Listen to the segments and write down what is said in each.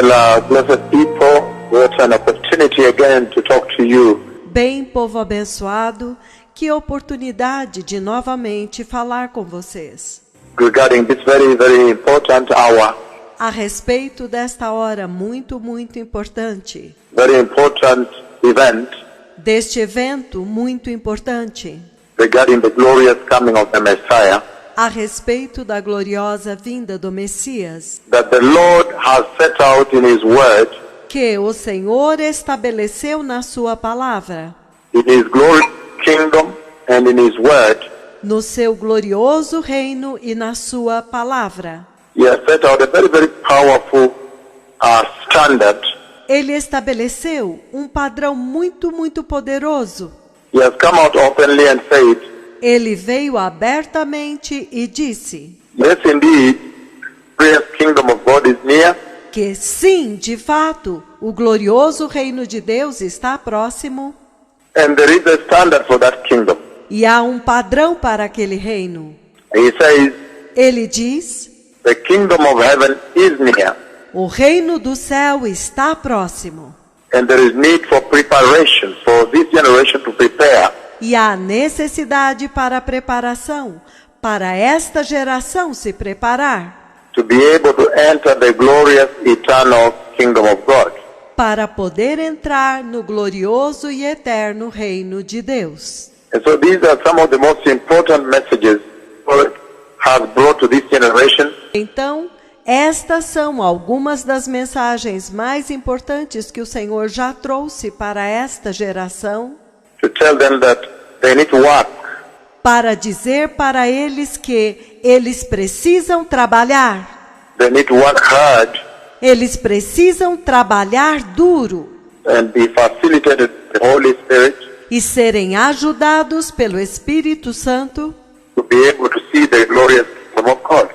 Well, blessed people, it's an opportunity again to talk to you. Bem, povo abençoado, que oportunidade de novamente falar com vocês Regarding this very, very important hour, a respeito desta hora muito importante, very important event deste evento muito importante, regarding the glorious coming of the Messiah a respeito da gloriosa vinda do Messias, that the Lord has set out in His Word, que o Senhor estabeleceu na sua palavra, in His glorious kingdom and in His Word. no seu glorioso reino e na sua palavra. He has set out a very, very powerful standard. Ele estabeleceu um padrão muito poderoso. He has come out openly and said, Ele veio abertamente e disse yes, indeed, the glorious kingdom of God is near, que sim, de fato, o glorioso reino de Deus está próximo and there is a standard for that kingdom. e há um padrão para aquele reino. He says, Ele diz: the kingdom of heaven is near, o reino do céu está próximo and there is need for preparation, for this generation to prepare, e há necessidade para preparação, para esta geração se preparar, to be able to enter the glorious eternal kingdom of God. para poder entrar no glorioso e eterno reino de Deus. And so these are some of the most important messages God has brought to this generation. Então, estas são algumas das mensagens mais importantes que o Senhor já trouxe para esta geração, To tell them that they need to work, para dizer para eles que eles precisam trabalhar, they need to work hard eles precisam trabalhar duro and be facilitated by the Holy Spirit e serem ajudados pelo Espírito Santo to be able to see the glorious kingdom of God.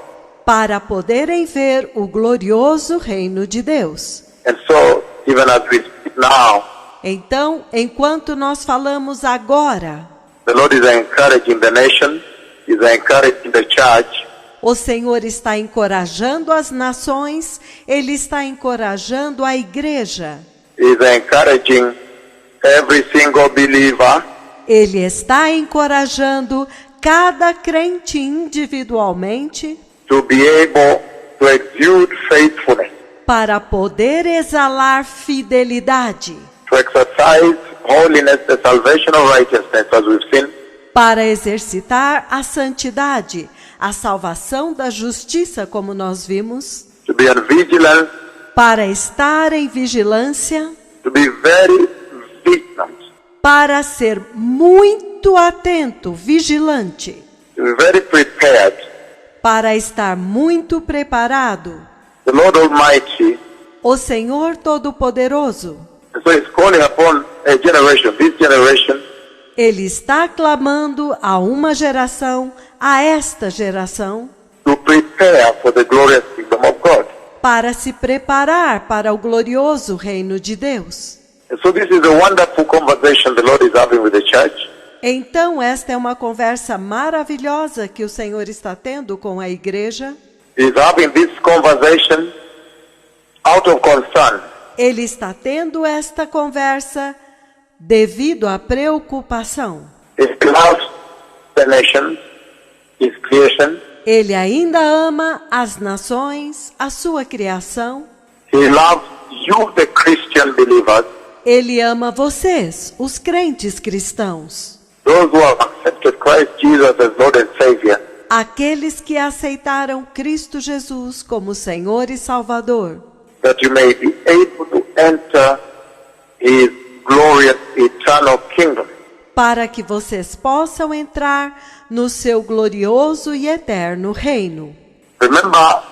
para poderem ver o glorioso reino de Deus. And so, even as we speak now, Então, enquanto nós falamos agora, the Lord is encouraging the nation, is encouraging the church, o Senhor está encorajando as nações, Ele está encorajando a igreja, is encouraging every single believer Ele está encorajando cada crente individualmente to be able to exude faithfulness, para poder exalar fidelidade, to exercise holiness, the salvation of righteousness, as we've seen, para exercitar a santidade, a salvação da justiça, como nós vimos, to be on vigilance, para estar em vigilância, to be very vigilant, para ser muito atento, vigilante, to be very prepared. para estar muito preparado. The Lord Almighty, O Senhor Todo-Poderoso, and so He's calling upon a generation, this generation, Ele está clamando a uma geração, a esta geração, to prepare for the glorious kingdom of God. para se preparar para o glorioso reino de Deus. And so this is a wonderful conversation the Lord is having with the church. Então, esta é uma conversa maravilhosa que o Senhor está tendo com a igreja. He's having this conversation out of concern. Ele está tendo esta conversa devido à preocupação. He loves the nations, His creation. Ele ainda ama as nações, a sua criação. He loves you, the Christian believers, Ele ama vocês, os crentes cristãos. those who have accepted Christ Jesus as Lord and Savior. Aqueles que aceitaram Cristo Jesus como Senhor e Salvador, That you may be able to enter His glorious eternal kingdom. para que vocês possam entrar no seu glorioso e eterno reino. Remember,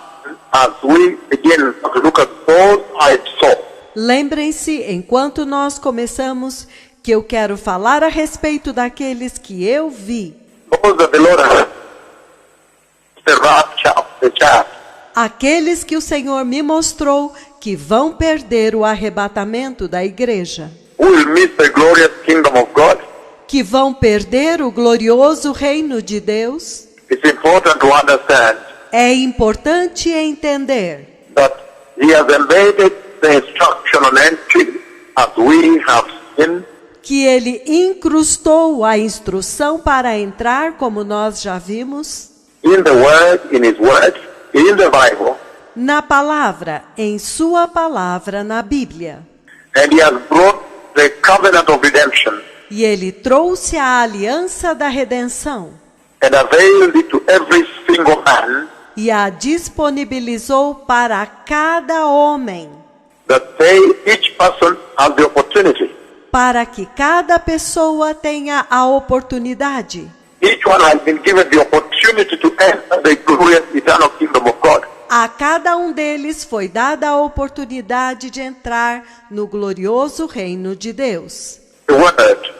as we begin to look at those I saw, Lembrem-se, enquanto nós começamos, que eu quero falar a respeito daqueles que eu vi, those that the Lord has, the rapture of the church, aqueles que o Senhor me mostrou que vão perder o arrebatamento da igreja, who will miss the glorious kingdom of God. que vão perder o glorioso reino de Deus. It's important to understand É importante entender that He has embedded the instruction on entry as we have seen, que ele incrustou a instrução para entrar, como nós já vimos, in the Word, in His Word, in the Bible, na palavra, em sua palavra, na Bíblia. and He has brought the covenant of redemption E ele trouxe a aliança da redenção and availed it to every single man, e a disponibilizou para cada homem, that each person has the opportunity. para que cada pessoa tenha a oportunidade. Each one has been given the opportunity to enter the glorious eternal kingdom of God. A cada um deles foi dada a oportunidade de entrar no glorioso reino de Deus. The Word,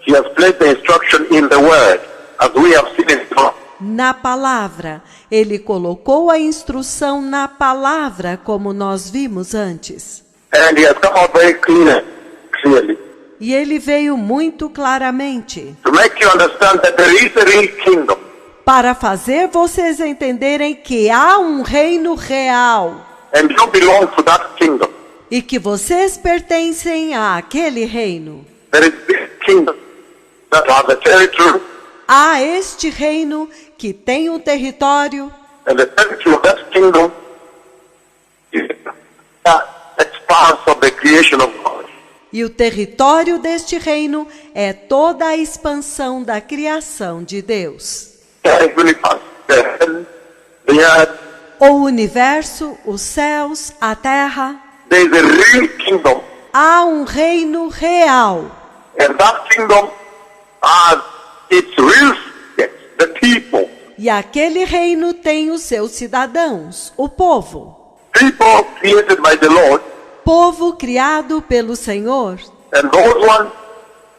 He has placed the instruction in the Word, as we have seen it before. Na palavra, ele colocou a instrução na palavra, como nós vimos antes. And He has come out very clearly, E ele veio muito claramente to make you understand that there is a real kingdom. para fazer vocês entenderem que há um reino real And you belong to that kingdom. e que vocês pertencem àquele reino. There is this kingdom that has a territory, Há este reino que tem um território and the territory of that kingdom is the expanse of the creation of God. e o território deste reino é toda a expansão da criação de Deus. The universe, the heaven, the earth. O universo, os céus, a terra. There is a real kingdom, Há um reino real. and that kingdom has its real subjects, the people. E aquele reino tem os seus cidadãos, o povo. People created by the Lord, Povo criado pelo Senhor. and those ones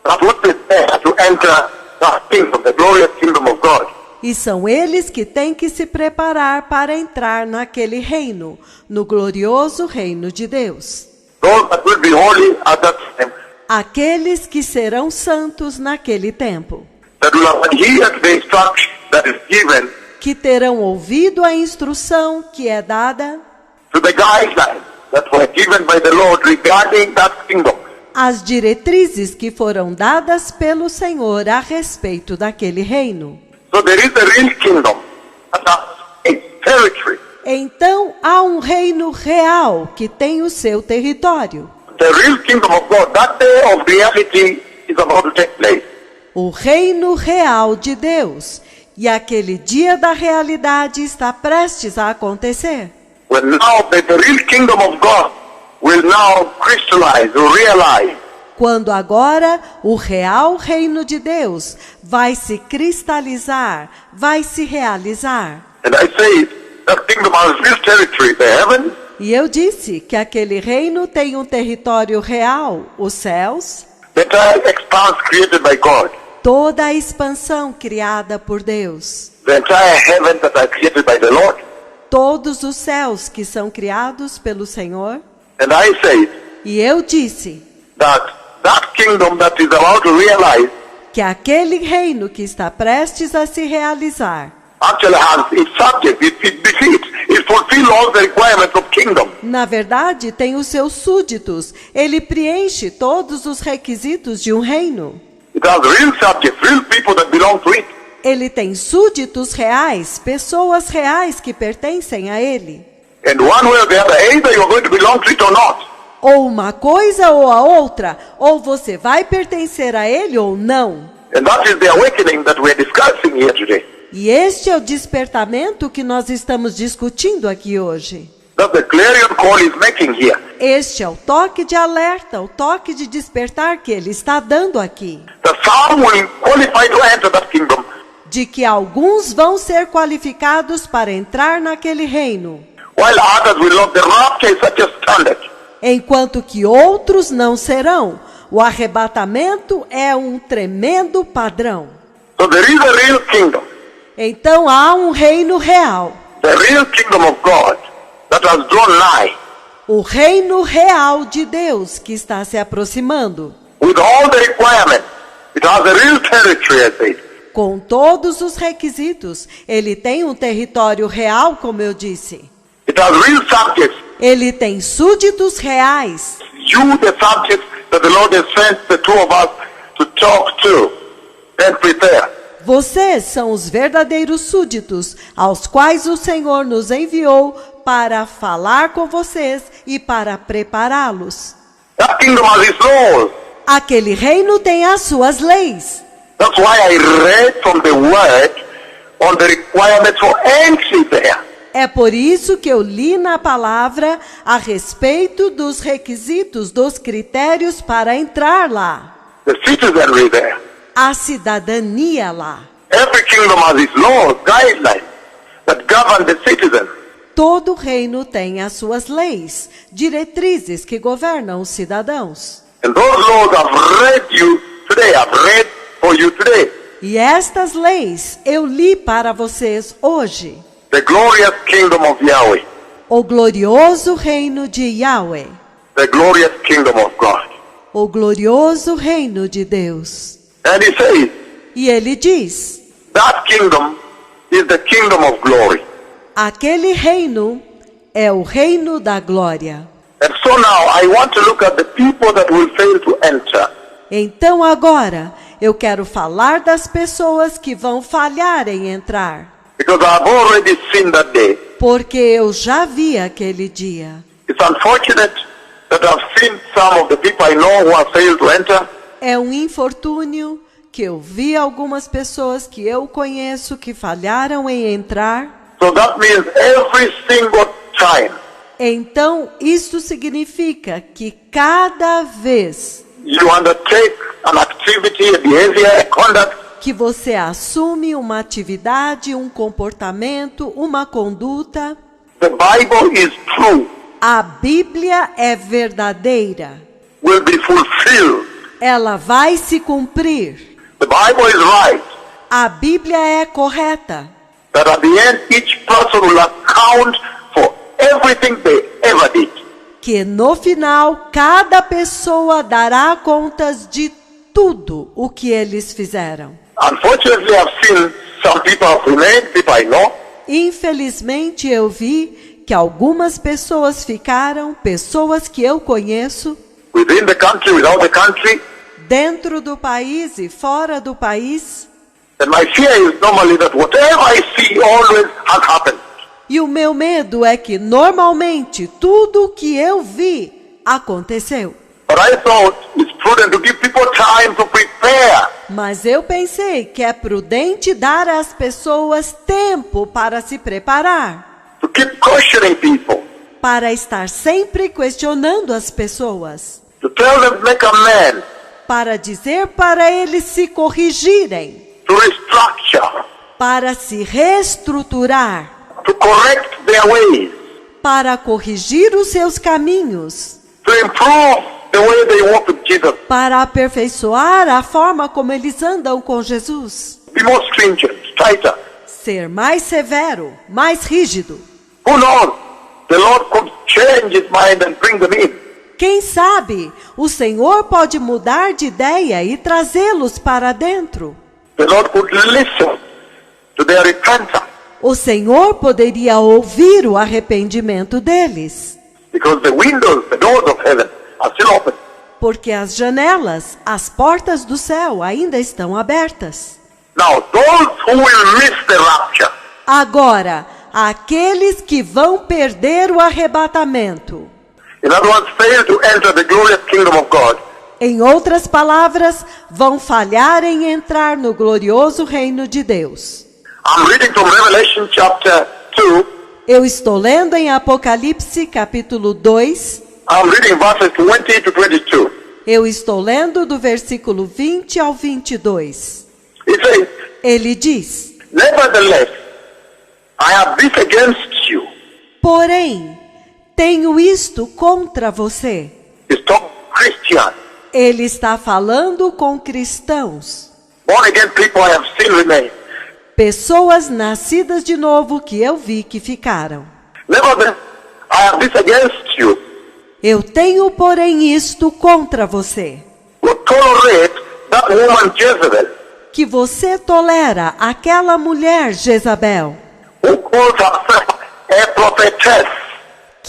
that would prepare to enter that kingdom, the glorious kingdom of God. E são eles que têm que se preparar para entrar naquele reino, no glorioso reino de Deus. Those that will be holy at that time, Aqueles que serão santos naquele tempo, that will adhere to the instruction that is given, que terão ouvido a instrução que é dada, to the guidelines that were given by the Lord regarding that kingdom. as diretrizes que foram dadas pelo Senhor a respeito daquele reino. So there is a real kingdom that has a territory. Então há um reino real que tem o seu território. The real kingdom of God, that day of reality is about to take place. O reino real de Deus. E aquele dia da realidade está prestes a acontecer. When now the real kingdom of God will now crystallize or realize. Quando agora o real reino de Deus vai se cristalizar, vai se realizar. And I say that kingdom has real territory, the heaven, E eu disse que aquele reino tem um território real, os céus, the entire expanse created by God, toda a expansão criada por Deus, the entire heaven that are created by the Lord. todos os céus que são criados pelo Senhor. And I say E eu disse that kingdom that is about to realize que aquele reino que está prestes a se realizar, actually has its subject, it defeats, it fulfills all the requirements of kingdom. na verdade, tem os seus súditos. Ele preenche todos os requisitos de um reino. It has real subjects, real people that belong to it. Ele tem súditos reais, pessoas reais que pertencem a ele. And one way or the other, either you're going to belong to it or not. Ou uma coisa ou a outra, ou você vai pertencer a ele ou não. And that is the awakening that we're discussing here today. E este é o despertamento que nós estamos discutindo aqui hoje. That's the clarion call he's making here. Este é o toque de alerta, o toque de despertar que ele está dando aqui. The some will qualify to enter that kingdom, De que alguns vão ser qualificados para entrar naquele reino, while others will not. The rapture is such a standard. enquanto que outros não serão. O arrebatamento é um tremendo padrão. So there is a real kingdom, Então há um reino real, the real kingdom of God that has drawn nigh, o reino real de Deus que está se aproximando, with all the requirements. It has a real territory, I say. com todos os requisitos. Ele tem um território real, como eu disse. It has real subjects, Ele tem súditos reais. You, the subjects that the Lord has sent the two of us to talk to and prepare. Vocês são os verdadeiros súditos, aos quais o Senhor nos enviou para falar com vocês e para prepará-los. That kingdom has its laws. Aquele reino tem as suas leis. That's why I read from the word on the requirements for entry there. É por isso que eu li na palavra a respeito dos requisitos, dos critérios para entrar lá. The citizenry there. A cidadania lá. Every kingdom has its laws, guidelines that govern the citizen. Todo reino tem as suas leis, diretrizes que governam os cidadãos. And those laws I've read you today. I've read for you today. E estas leis eu li para vocês hoje. The glorious kingdom of Yahweh. O glorioso reino de Yahweh. The glorious kingdom of God. O glorioso reino de Deus. And he says, E ele diz, that kingdom is the kingdom of glory. aquele reino é o reino da glória. And so now I want to look at the people that will fail to enter. Então agora eu quero falar das pessoas que vão falhar em entrar. Because I've already seen that day. Porque eu já vi aquele dia. It's unfortunate that I've seen some of the people I know who have failed to enter. É um infortúnio que eu vi algumas pessoas que eu conheço que falharam em entrar. So that means every single time Então, isso significa que cada vez you undertake an activity, a behavior, a conduct, que você assume uma atividade, um comportamento, uma conduta, the Bible is true, a Bíblia é verdadeira. will be fulfilled. Ela vai se cumprir. The Bible is right. A Bíblia é correta. That at the end each person will account for everything they ever did. Que no final cada pessoa dará contas de tudo o que eles fizeram. Unfortunately, I've seen some people have remained, people I know, Infelizmente eu vi que algumas pessoas ficaram, pessoas que eu conheço, within the country, without the country. dentro do país e fora do país. And my fear is normally that whatever I see always has happened. E o meu medo é que normalmente tudo o que eu vi aconteceu. But I thought it's prudent to give people time to prepare. Mas eu pensei que é prudente dar às pessoas tempo para se preparar, To keep questioning people. para estar sempre questionando as pessoas, To tell them to make amends. para dizer para eles se corrigirem, To restructure. para se reestruturar, To correct their ways. para corrigir os seus caminhos, To improve the way they walk with Jesus. para aperfeiçoar a forma como eles andam com Jesus, Be more stringent, tighter. ser mais severo, mais rígido. Who knows? The Lord could change his mind and bring them in. Quem sabe o Senhor pode mudar de ideia e trazê-los para dentro. The Lord could listen to their repentance. O Senhor poderia ouvir o arrependimento deles, Because the windows, the doors of heaven are still open. porque as janelas, as portas do céu ainda estão abertas. Now, those who will miss the rapture, Agora, aqueles que vão perder o arrebatamento, in other words, fail to enter the glorious kingdom of God, em outras palavras, vão falhar em entrar no glorioso reino de Deus. I'm reading from Revelation chapter 2. Eu estou lendo em Apocalipse capítulo 2. I'm reading verses 20 to 22. Eu estou lendo do versículo 20 ao 22. It says, Ele diz: nevertheless, I have this against you. porém, tenho isto contra você. It's talking Christian. Ele está falando com cristãos, Born again people I have seen remain. pessoas nascidas de novo que eu vi que ficaram. Nevertheless, I have this against you. Eu tenho, porém, isto contra você, Who tolerate that woman Jezebel, que você tolera aquela mulher Jezabel, who calls herself a prophetess.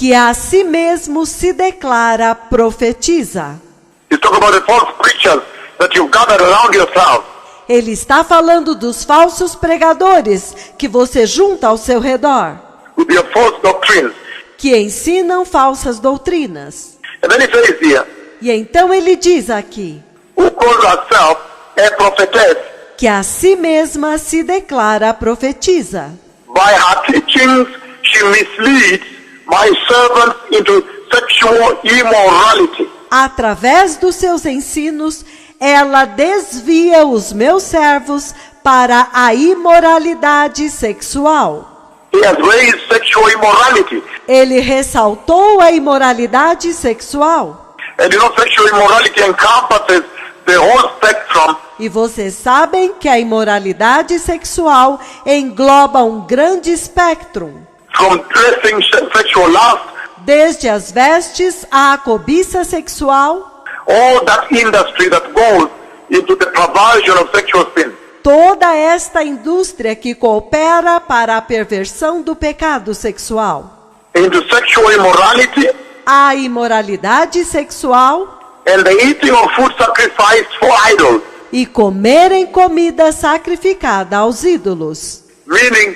que a si mesmo se declara profetiza. He's talking about the false preachers that you've gathered around yourself. Ele está falando dos falsos pregadores que você junta ao seu redor, With their false doctrines. que ensinam falsas doutrinas. And then he says here, E então ele diz aqui, who calls herself a prophetess, que a si mesma se declara profetiza. by her teachings she misleads my servants into sexual immorality. Através dos seus ensinos, ela desvia os meus servos para a imoralidade sexual. He has raised sexual immorality. Ele ressaltou a imoralidade sexual. And you know, sexual immorality encompasses the whole spectrum E vocês sabem que a imoralidade sexual engloba um grande espectro, from dressing sexual lust, desde as vestes à cobiça sexual, all that industry that goes into the perversion of sexual sin. toda esta indústria que coopera para a perversão do pecado sexual, Into sexual immorality a imoralidade sexual and the eating of food sacrificed for idols. e comerem comida sacrificada aos ídolos, Meaning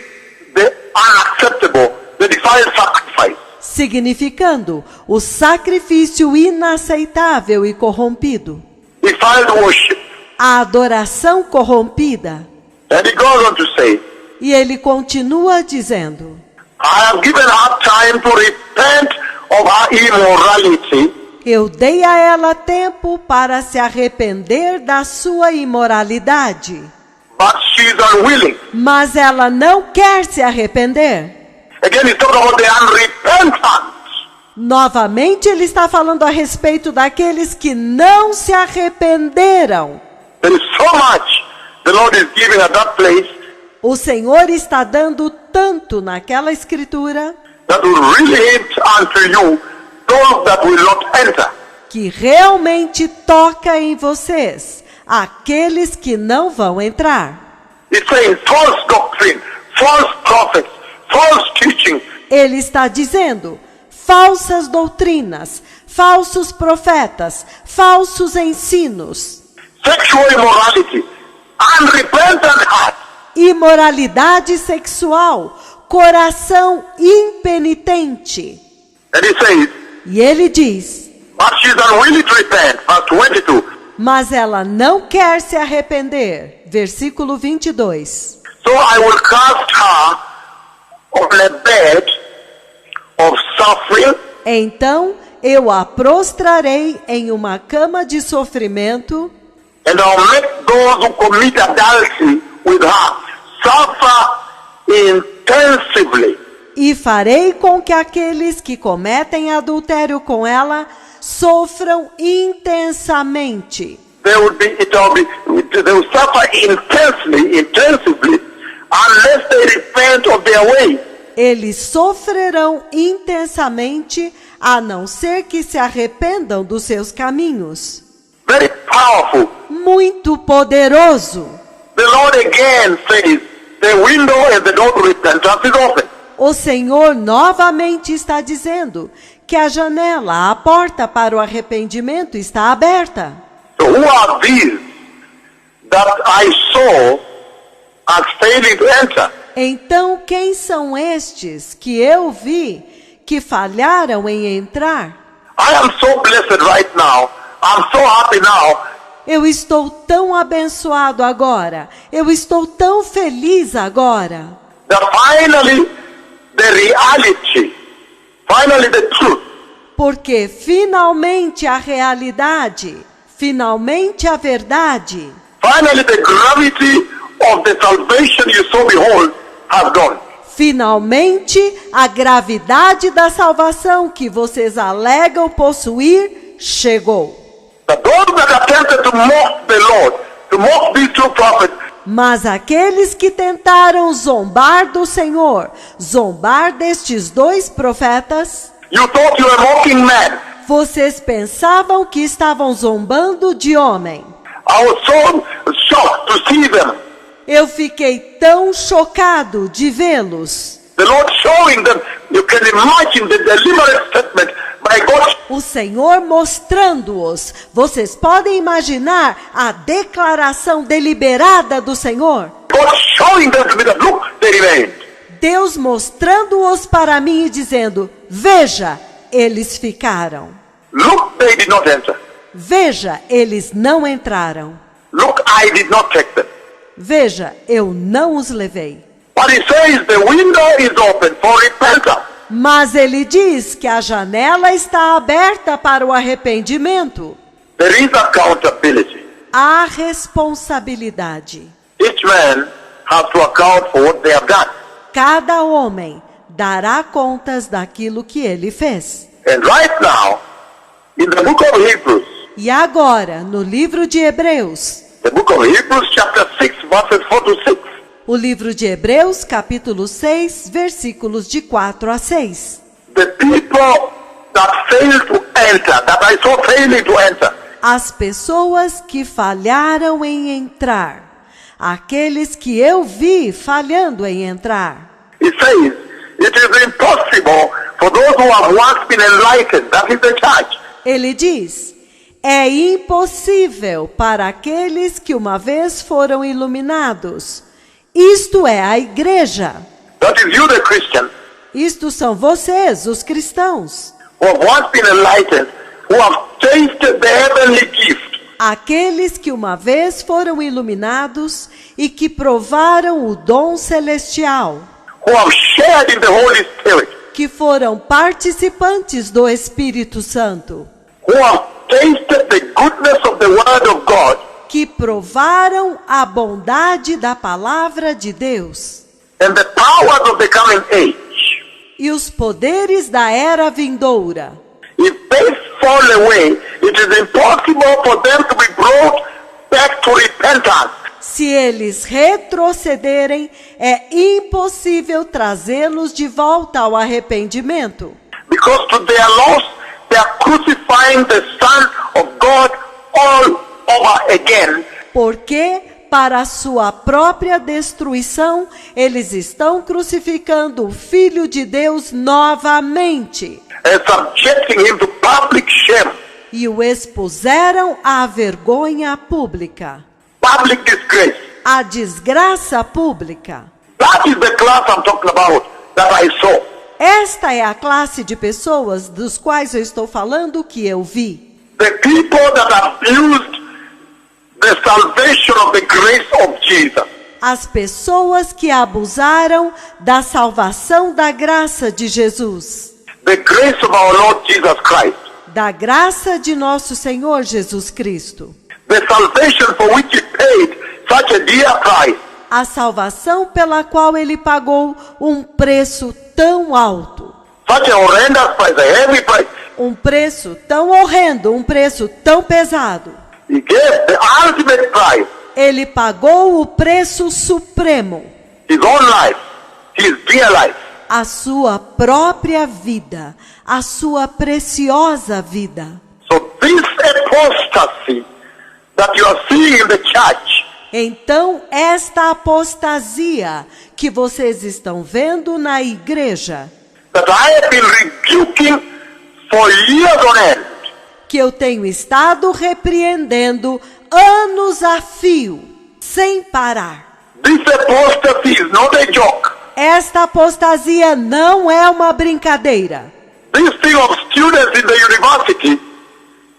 the unacceptable, the defiled sacrifice. significando o sacrifício inaceitável e corrompido, Defiled worship. a adoração corrompida. And he goes on to say, E ele continua dizendo, I have given her time to repent of her immorality, eu dei a ela tempo para se arrepender da sua imoralidade, but she is unwilling. mas ela não quer se arrepender. Again, he's talking about the unrepentant. Novamente ele está falando a respeito daqueles que não se arrependeram. There is so much the Lord is giving at that place O Senhor está dando tanto naquela escritura that will really hit unto you those that will not enter. que realmente toca em vocês, aqueles que não vão entrar. He's saying false doctrine, false prophets, false teaching. Ele está dizendo falsas doutrinas, falsos profetas, falsos ensinos, Sexual immorality, unrepentant heart. imoralidade sexual, coração impenitente. And he says, E ele diz, but she is unwilling to repent. Verse 22. mas ela não quer se arrepender. Versículo 22. So I will cast her on a bed of suffering, Então eu a prostrarei em uma cama de sofrimento, and I'll make those who commit adultery with her suffer intensively. e farei com que aqueles que cometem adultério com ela sofram intensamente. They will suffer intensively, unless they repent of their way. Eles sofrerão intensamente, a não ser que se arrependam dos seus caminhos. Very powerful. Muito poderoso. The Lord again says, the window and the door to repentance is open. O Senhor novamente está dizendo que a janela, a porta para o arrependimento está aberta. So who are these that I saw as failing to enter? Então, quem são estes que eu vi que falharam em entrar? I am so blessed right now. I'm so happy now. Eu estou tão abençoado agora. Eu estou tão feliz agora. That finally the reality, finally the truth, Porque finalmente a realidade, finalmente a verdade, finally the gravity of the salvation you so behold has gone. finalmente a gravidade da salvação que vocês alegam possuir chegou. But those that attempted to mock the Lord, to mock these two prophets, Mas aqueles que tentaram zombar do Senhor, zombar destes dois profetas, you thought you were mocking men. vocês pensavam que estavam zombando de homem. I was so shocked to see them. Eu fiquei tão chocado de vê-los. The Lord showing them, you can imagine the deliberate statement by God. O Senhor mostrando-os. Vocês podem imaginar a declaração deliberada do Senhor? God showing them to me that, look, they remained. Deus mostrando-os para mim e dizendo, veja, eles ficaram. Look, they did not enter. Veja, eles não entraram. Look, I did not take them. Veja, eu não os levei. But he says the window is open for repentance. Mas ele diz que a janela está aberta para o arrependimento. There is accountability. Há responsabilidade. Each man has to account for what they have done. Cada homem dará contas daquilo que ele fez. And right now, in the book of Hebrews, E agora, no livro de Hebreus, the book of Hebrews chapter 6 verses 4 to 6, o livro de Hebreus, capítulo 6, versículos de 4 a 6. the people that failed to enter, that I saw failing to enter, As pessoas que falharam em entrar, aqueles que eu vi falhando em entrar. it says, it is impossible for those who have once been enlightened, that is the church, Ele diz, é impossível para aqueles que uma vez foram iluminados. Isto é a igreja. that is you the Christian, Isto são vocês, os cristãos. who have once been enlightened, who have tasted the heavenly gift, Aqueles que uma vez foram iluminados e que provaram o dom celestial. who have shared in the Holy Spirit, Que foram participantes do Espírito Santo. who have tasted the goodness of the Word of God, Que provaram a bondade da palavra de Deus. and the powers of the coming age. E os poderes da era vindoura. If they fall away, it is impossible for them to be brought back to repentance. Se eles retrocederem, é impossível trazê-los de volta ao arrependimento. Because to their loss, they are crucifying the Son of God all over again. Porque, para a sua própria destruição, eles estão crucificando o Filho de Deus novamente. And subjecting him to public shame, E o expuseram à vergonha pública, public disgrace. à desgraça pública. That is the class I'm talking about, that I saw. Esta é a classe de pessoas dos quais eu estou falando que eu vi. The people that abused the salvation of the grace of Jesus. As pessoas que abusaram da salvação da graça de Jesus. The grace of our Lord Jesus Christ. Da graça de nosso Senhor Jesus Cristo. The salvation for which he paid such a dear price. A salvação pela qual ele pagou um preço tão alto. Such a horrendous price, a heavy price. Um preço tão horrendo, um preço tão pesado. He gave the ultimate price, Ele pagou o preço supremo. his own life, his dear life. A sua própria vida. A sua preciosa vida. So this apostasy that you are seeing in the church, Então, esta apostasia que vocês estão vendo na igreja, that I have been rebuking for years on end, que eu tenho estado repreendendo anos a fio, sem parar. this apostasy is not a joke. Esta apostasia não é uma brincadeira. This thing of students in the university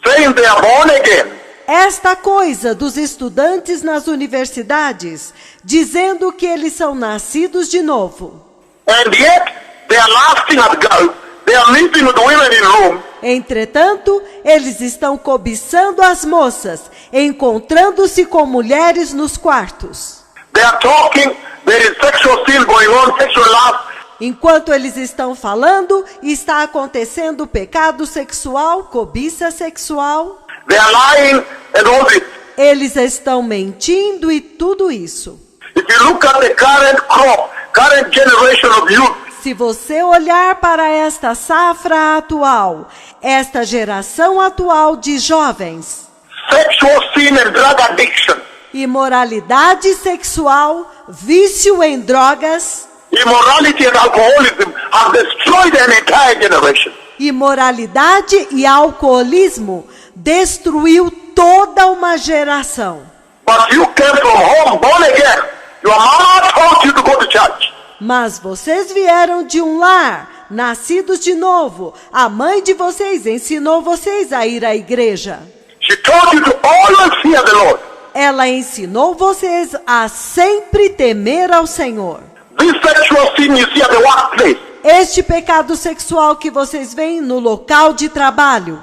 saying they are born again, Esta coisa dos estudantes nas universidades dizendo que eles são nascidos de novo. and yet they are lasting at girls, they are living with women in room, Entretanto, eles estão cobiçando as moças, encontrando-se com mulheres nos quartos. they are talking, there is sexual sin going on, sexual lust. Enquanto eles estão falando, está acontecendo pecado sexual, cobiça sexual. They are lying and all this. Eles estão mentindo e tudo isso. If you look at the current crop, current generation of youth, Se você olhar para esta safra atual, esta geração atual de jovens, sexual sin and drug addiction, imoralidade sexual, vício em drogas, Immorality and alcoholism have destroyed an entire generation. Imoralidade e alcoolismo destruiu toda uma geração. But you came from home born again. Your mama taught you to go to church. Mas vocês vieram de um lar, nascidos de novo. A mãe de vocês ensinou vocês a ir à igreja. She taught you to always fear the Lord. Ela ensinou vocês a sempre temer ao Senhor. This sexual sin you see at the workplace, Este pecado sexual que vocês veem no local de trabalho,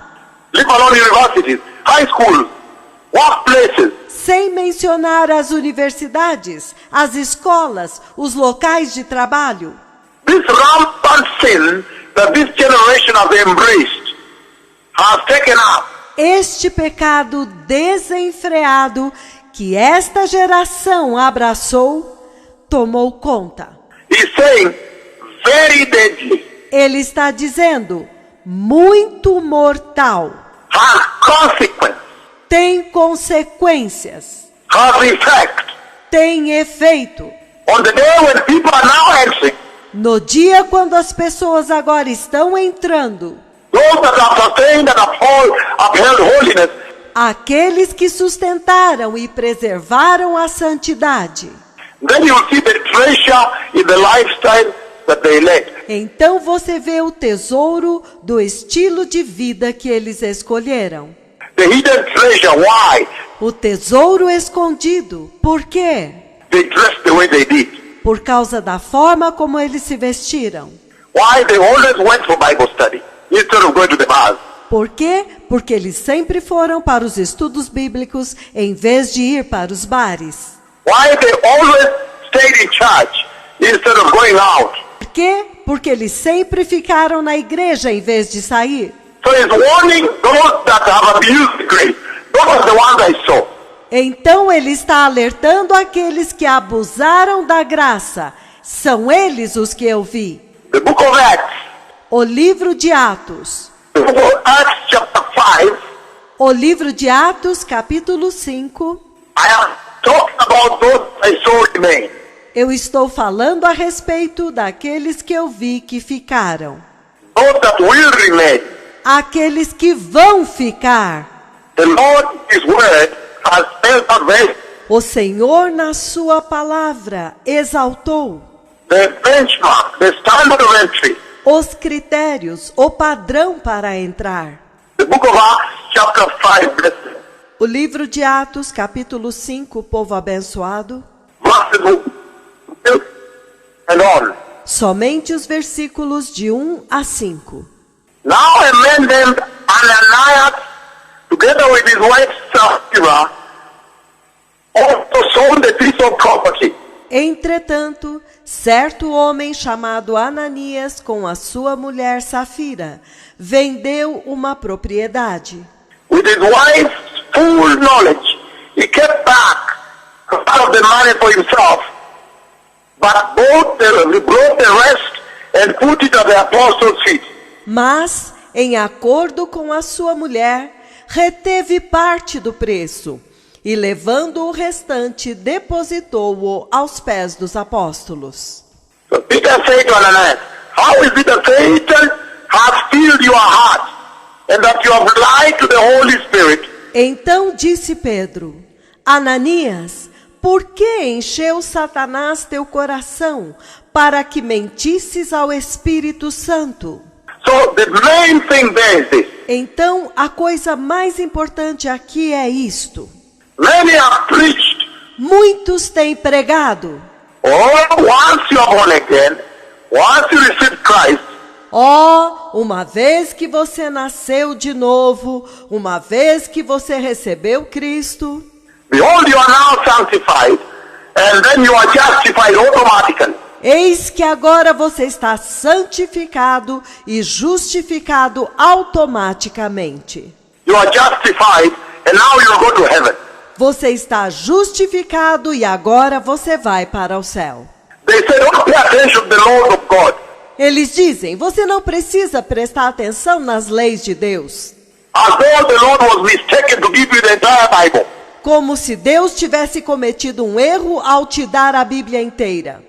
leave alone universities, high schools, workplaces, sem mencionar as universidades, as escolas, os locais de trabalho. this rampant sin that this generation has embraced, has taken up, Este pecado desenfreado que esta geração abraçou, tomou conta. is saying very deadly, Ele está dizendo, muito mortal, has consequence, tem consequências, has effect. tem efeito. On the day when people are now entering, No dia quando as pessoas agora estão entrando, those that have sustained and upheld holiness, aqueles que sustentaram e preservaram a santidade, then you will see the treasure in the lifestyle that they led. então você vê o tesouro do estilo de vida que eles escolheram. The hidden treasure, why? O tesouro escondido. Por quê? They dressed the way they did. Por causa da forma como eles se vestiram. Why they always went for Bible study instead of going to the bars. Por quê? Porque eles sempre foram para os estudos bíblicos em vez de ir para os bares. Why they always stayed in church instead of going out. Por quê? Porque eles sempre ficaram na igreja em vez de sair. So he's warning those that have abused the grace. Those are the ones I saw. Então ele está alertando aqueles que abusaram da graça. São eles os que eu vi. The book of Acts, O livro de Atos. the book of Acts chapter 5, O livro de Atos, capítulo 5. I am talking about those I saw remain. Eu estou falando a respeito daqueles que eu vi que ficaram. Those that will remain. Aqueles que vão ficar. The Lord, His word, has spelled out very O Senhor, na sua palavra, exaltou the benchmark, the standard of entry. os critérios, o padrão para entrar. The book of Acts chapter 5, verses O livro de Atos, capítulo 5, povo abençoado. 1 and on. Somente os versículos de 1 a 5. Now a man named Ananias, together with his wife Sapphira, also sold a piece of property. Entretanto, certo homem chamado Ananias, com a sua mulher Safira, vendeu uma propriedade. With his wife's full knowledge, he kept back part of the money for himself, but he brought the rest and put it at the apostles' feet. Mas, em acordo com a sua mulher, reteve parte do preço, e levando o restante, depositou-o aos pés dos apóstolos. So Peter said to Ananias, how is it that Satan has filled your heart, and that you have lied to the Holy Spirit, Então disse Pedro, Ananias, por que encheu Satanás teu coração, para que mentisses ao Espírito Santo? So the main thing there is this. Então, a coisa mais importante aqui é isto. Many have preached, Muitos têm pregado, once you are born again, once you receive Christ, uma vez que você nasceu de novo, uma vez que você recebeu Cristo, behold, you are now sanctified, and then you are justified automatically. eis que agora você está santificado e justificado automaticamente. You are justified, and now you go to heaven. Você está justificado e agora você vai para o céu. They say, don't pay attention to the laws of God. Eles dizem, você não precisa prestar atenção nas leis de Deus. As though the Lord was mistaken to give you the entire Bible. Como se Deus tivesse cometido um erro ao te dar a Bíblia inteira.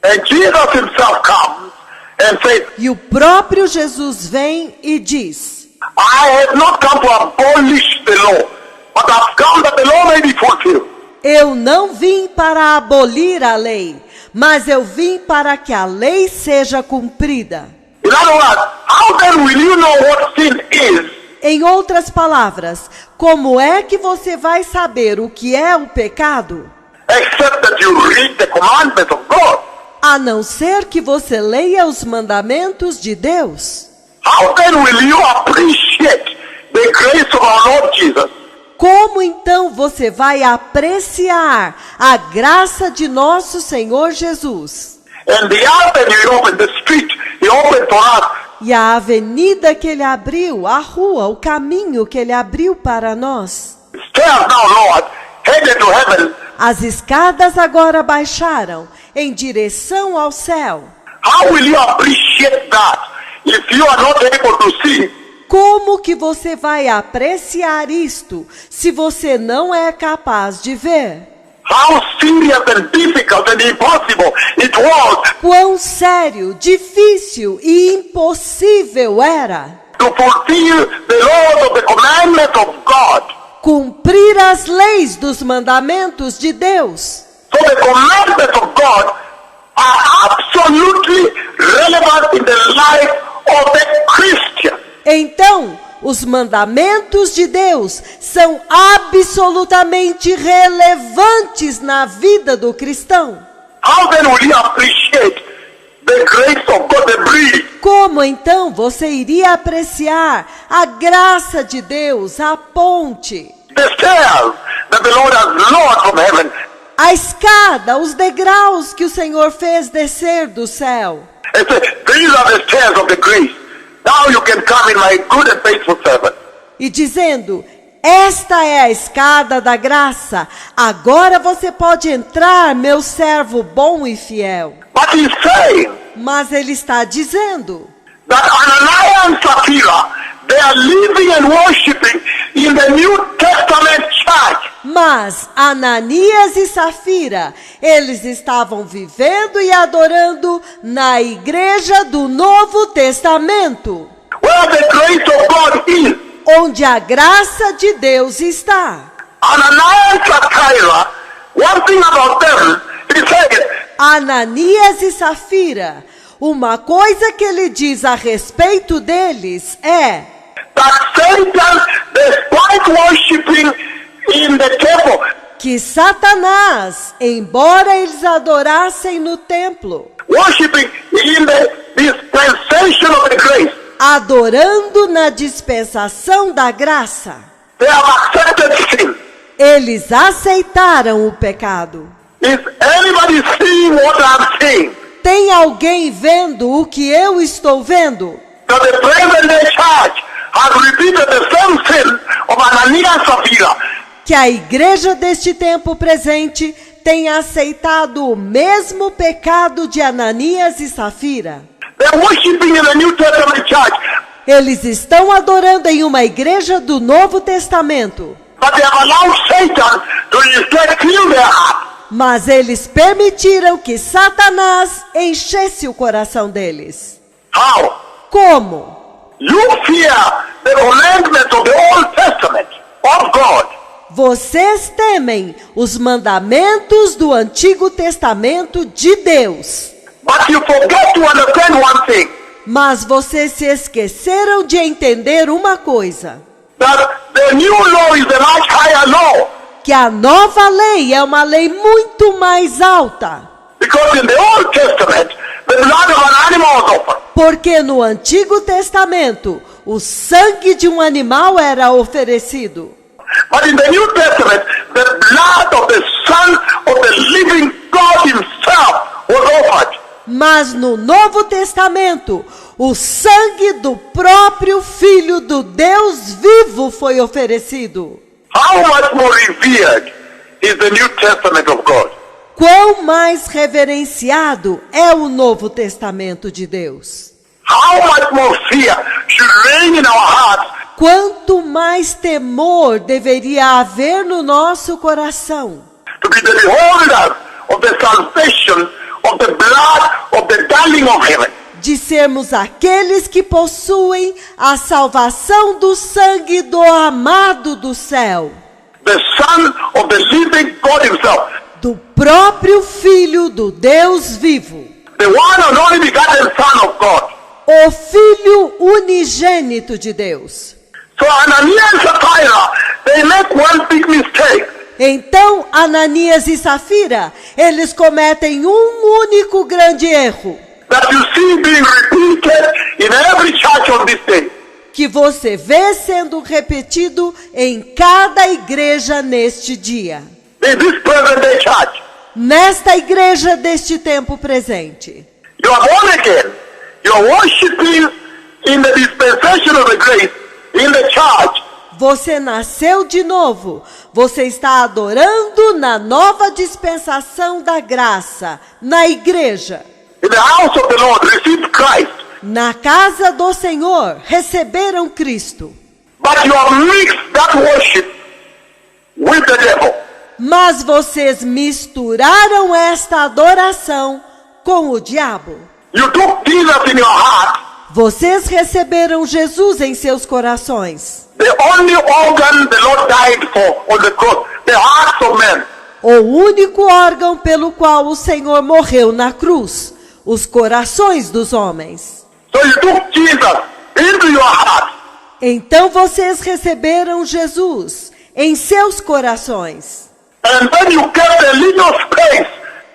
And Jesus himself comes and says, E o próprio Jesus vem e diz: I have not come to abolish the law, but I've come that the law may be fulfilled. Eu não vim para abolir a lei, mas eu vim para que a lei seja cumprida. In other words, how then will you know what sin is Em outras palavras, como é que você vai saber o que é o pecado? except that you read the commandments of God? A não ser que você leia os mandamentos de Deus. How then will you appreciate the grace of our Lord Jesus? Como então você vai apreciar a graça de nosso Senhor Jesus? And the avenue he opened, the street he opened for us, E a avenida que ele abriu, a rua, o caminho que ele abriu para nós. stairs now, Lord, headed to heaven. As escadas agora baixaram em direção ao céu. How will you appreciate that if you are not able to see? Como que você vai apreciar isto se você não é capaz de ver? How serious and difficult and impossible it was Quão sério, difícil e impossível era to fulfill the laws of the commandments of God. cumprir as leis dos mandamentos de Deus. So the commandments of God are absolutely relevant in the life of the Christian. Então, os mandamentos de Deus são absolutamente relevantes na vida do cristão. How then will you appreciate the grace of God, the bridge? Como então você iria apreciar a graça de Deus, a ponte, The stairs that the Lord has lowered from heaven? a escada, os degraus que o Senhor fez descer do céu? And say, these are the stairs of the grace. Now you can come in, my good and faithful servant. E dizendo: esta é a escada da graça, agora você pode entrar, meu servo bom e fiel. But he's saying Mas ele está dizendo that Ananias and Sapphira, they are living and worshiping in the New Testament church. Mas Ananias e Safira, eles estavam vivendo e adorando na igreja do Novo Testamento, Where the grace of God is. onde a graça de Deus está. Ananias and Sapphira, one thing about them, he said, Ananias e Safira, uma coisa que ele diz a respeito deles é that Satan, despite worshiping in the temple, que Satanás, embora eles adorassem no templo, worshiping in the dispensation of the grace, adorando na dispensação da graça, they have accepted sin. eles aceitaram o pecado. Is anybody seeing what I'm seeing? Tem alguém vendo o que eu estou vendo? That the present day church has repeated the same sin of Ananias and Sapphira. Que a igreja deste tempo presente tem aceitado o mesmo pecado de Ananias e Safira. They're worshiping in the New Testament church, Eles estão adorando em uma igreja do Novo Testamento, but they have allowed Satan to instead fill their heart. mas eles permitiram que Satanás enchesse o coração deles. How? Como? You fear the commandments of the Old Testament of God. Vocês temem os mandamentos do Antigo Testamento de Deus, But you forget to understand one thing, mas vocês se esqueceram de entender uma coisa: that the new law is a much higher law. que a nova lei é uma lei muito mais alta. Because in the Old Testament, the blood of an animal was offered. Porque no Antigo Testamento, o sangue de um animal era oferecido. But in the New Testament, the blood of the Son of the living God himself was offered. Mas no Novo Testamento, o sangue do próprio Filho do Deus vivo foi oferecido. How much more revered is the New Testament of God? Quão mais reverenciado é o Novo Testamento de Deus? How much more fear should reign in our hearts Quanto mais temor deveria haver no nosso coração, to be the beholders of the salvation of the the blood of the darling of heaven. De sermos aqueles que possuem a salvação do sangue do amado do céu, The Son of the living God himself. do próprio Filho do Deus vivo, The one and only begotten Son of God. o Filho unigênito de Deus. So Ananias and Sapphira, they make one big mistake. Então, Ananias e Safira, eles cometem um único grande erro, That you see being repeated in every church on this day. que você vê sendo repetido em cada igreja neste dia. In this present day church. Nesta igreja deste tempo presente. You are born again. You are worshiping in the dispensation of the grace in the church. Você nasceu de novo. Você está adorando na nova dispensação da graça, na igreja. In the house of the Lord, receive Christ. Na casa do Senhor, receberam Cristo. But you have mixed that worship with the devil. Mas vocês misturaram esta adoração com o diabo. You took Jesus in your heart, Vocês receberam Jesus em seus corações. the only organ the Lord died for on the cross, the hearts of men. O único órgão pelo qual o Senhor morreu na cruz, os corações dos homens. So you took Jesus into your heart. Então vocês receberam Jesus em seus corações. And then you kept a little space.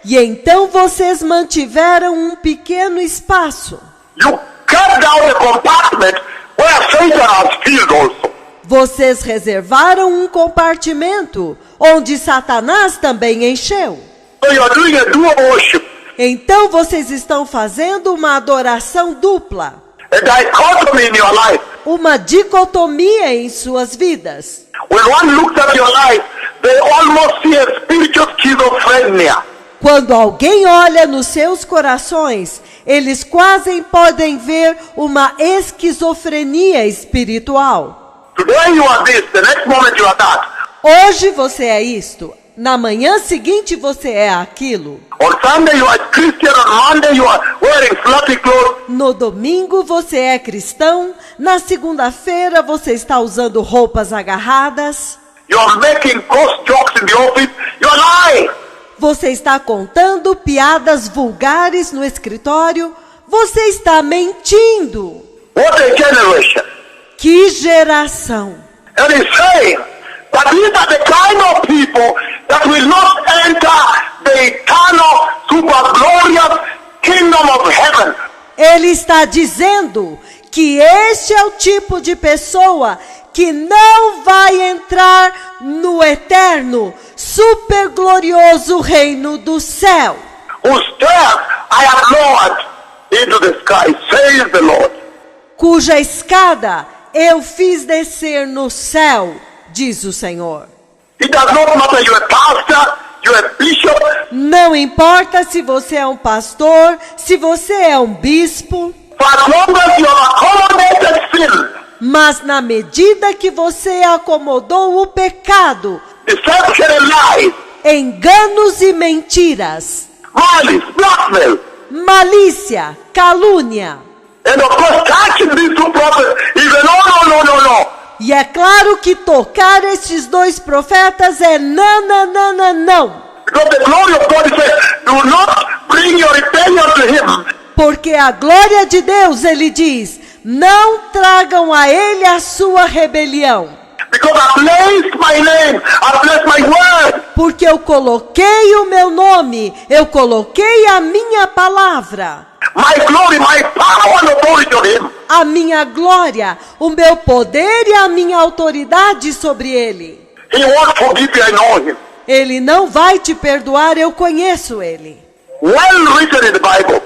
E então vocês mantiveram um pequeno espaço. You cut down the compartment where Satan has filled also. Vocês reservaram um compartimento onde Satanás também encheu. So you are doing a dual worship, Então vocês estão fazendo uma adoração dupla, a dichotomy in your life. uma dicotomia em suas vidas. When one looks at your life, they almost see a spiritual schizophrenia. Quando alguém olha nos seus corações, eles quase podem ver uma esquizofrenia espiritual. Today you are this, the next moment you are that. Hoje você é isto, na manhã seguinte você é aquilo. On Sunday you are Christian, on Monday you are wearing fluffy clothes. No domingo você é cristão, na segunda-feira você está usando roupas agarradas, You are making ghost jokes in the office. You are lying. você está contando piadas vulgares no escritório, você está mentindo. What a generation. Que geração! And he's saying that these are the kind of people that will not enter the eternal, super glorious kingdom of heaven. Ele está dizendo que este é o tipo de pessoa que não vai entrar no eterno, super glorioso reino do céu, Whose stairs I have lowered into the sky, says the Lord. cuja escada eu fiz descer no céu, diz o Senhor. It does not matter you're a pastor, you're a bishop, Não importa se você é um pastor, se você é um bispo, for as long as you have accommodated sin, mas na medida que você acomodou o pecado, deception and lies, enganos e mentiras, malice, blackmail, malícia, calúnia. and of course touching these two prophets is a no. E é claro que tocar estes dois profetas é não. Because the glory of God says, do not bring your rebellion to him. Porque a glória de Deus, ele diz, não tragam a ele a sua rebelião. Because I placed my name, I placed my word. Porque eu coloquei o meu nome, eu coloquei a minha palavra, My glory, my power and authority on him. a minha glória, o meu poder e a minha autoridade sobre ele. He won't forgive you, I know him. Ele não vai te perdoar, eu conheço ele. Well written in the Bible,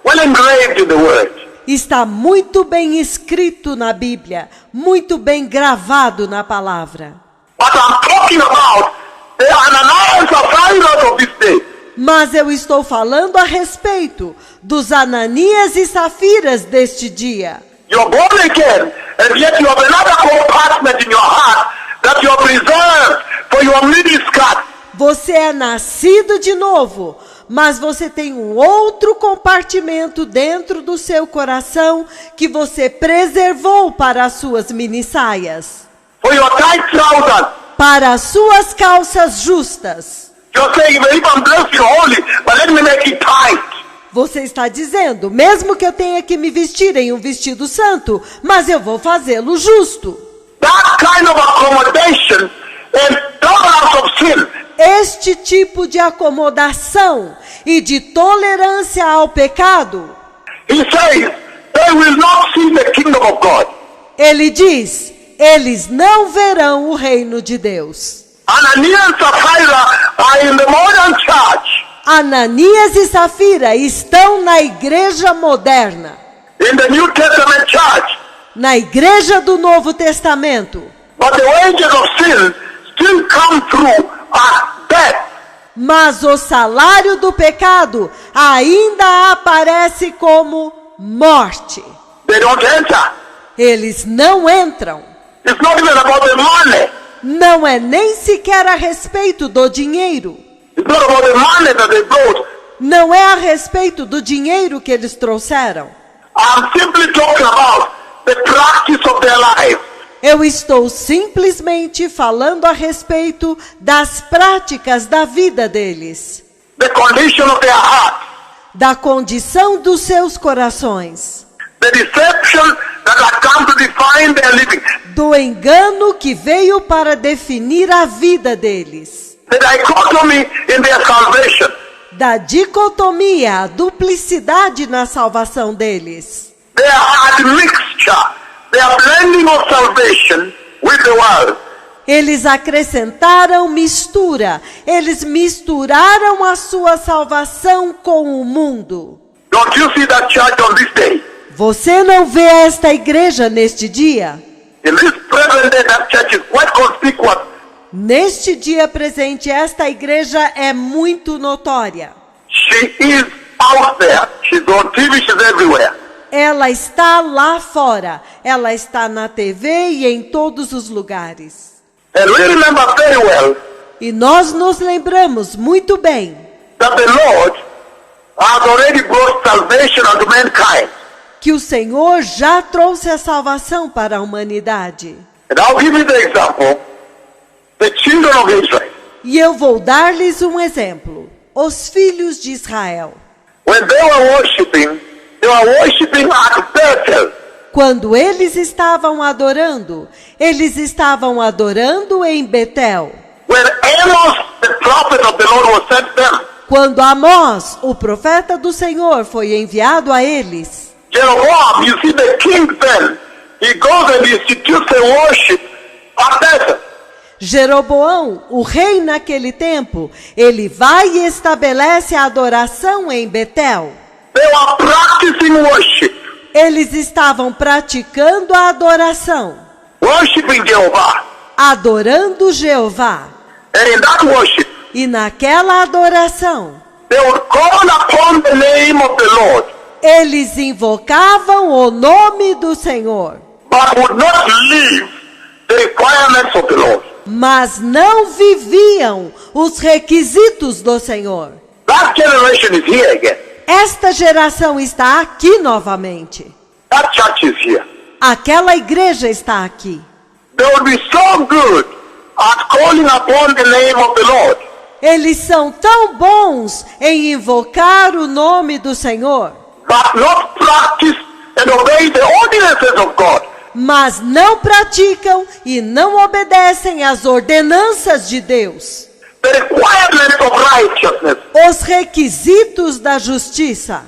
well engraved in the word. Está muito bem escrito na Bíblia, muito bem gravado na palavra. But I'm talking about the Ananias and Sapphira of this day. Mas eu estou falando a respeito dos Ananias e Safiras deste dia. You're born again, and yet you have another compartment in your heart that you have reserved for your miniskirt. Você é nascido de novo, Mas você tem um outro compartimento dentro do seu coração que você preservou para as suas minissaias. For your tight trousers. Para as suas calças justas. You're saying, if I'm dressing holy, but let me make it tight. Você está dizendo, mesmo que eu tenha que me vestir em um vestido santo, mas eu vou fazê-lo justo. That kind of accommodation and tolerance of sin. Este tipo de acomodação e de tolerância ao pecado, He says, they will not see the kingdom of God. ele diz, eles não verão o reino de Deus. Ananias and Sapphira are in the modern church. Ananias e Safira estão na igreja moderna, In the New Testament church. na igreja do Novo Testamento. But the wages of sin still come through as death. Mas o salário do pecado ainda aparece como morte. They don't enter. Eles não entram. It's not even about the money. Não é nem sequer a respeito do dinheiro. It's not about the money that they brought. Não é a respeito do dinheiro que eles trouxeram. I'm simply talking about the practice of their life. Eu estou simplesmente falando a respeito das práticas da vida deles, The condition of their heart. da condição dos seus corações, The deception that had come to define their living. do engano que veio para definir a vida deles, The dichotomy in their salvation. da dicotomia, a duplicidade na salvação deles. Their admixture. Their blending of salvation with the world. Eles acrescentaram mistura, eles misturaram a sua salvação com o mundo. Don't you see that church on this day? Você não vê esta igreja neste dia? In this present day, that church is quite conspicuous. Neste dia presente, esta igreja é muito notória. She is out there. She's on TV, she's everywhere. Ela está lá fora, ela está na TV e em todos os lugares. And we remember very well E nós nos lembramos muito bem that the Lord has already brought salvation unto mankind. que o Senhor já trouxe a salvação para a humanidade. And I'll give you the example. The children of Israel, E eu vou dar-lhes um exemplo. Os filhos de Israel. when they were worshiping at Bethel. Quando eles estavam adorando em Betel. When Amos, the prophet of the Lord, was sent them. Quando Amós, o profeta do Senhor, foi enviado a eles. Jeroboam, you see the king then, he goes and institutes a worship at Bethel. Jeroboão, o rei naquele tempo, ele vai e estabelece a adoração em Betel. They were practicing worship, Eles estavam praticando a adoração, worshiping Jehovah. adorando Jeová. And in that worship, E naquela adoração, they would call upon the name of the Lord, eles invocavam o nome do Senhor, but would not live the requirements of the Lord. mas não viviam os requisitos do Senhor. That generation is here again. Esta geração está aqui novamente. That church is here. Aquela igreja está aqui. They would be so good at calling upon the name of the Lord, Eles são tão bons em invocar o nome do Senhor, but not practice and obey the ordinances of God. mas não praticam e não obedecem às ordenanças de Deus, The requirements of righteousness. os requisitos da justiça.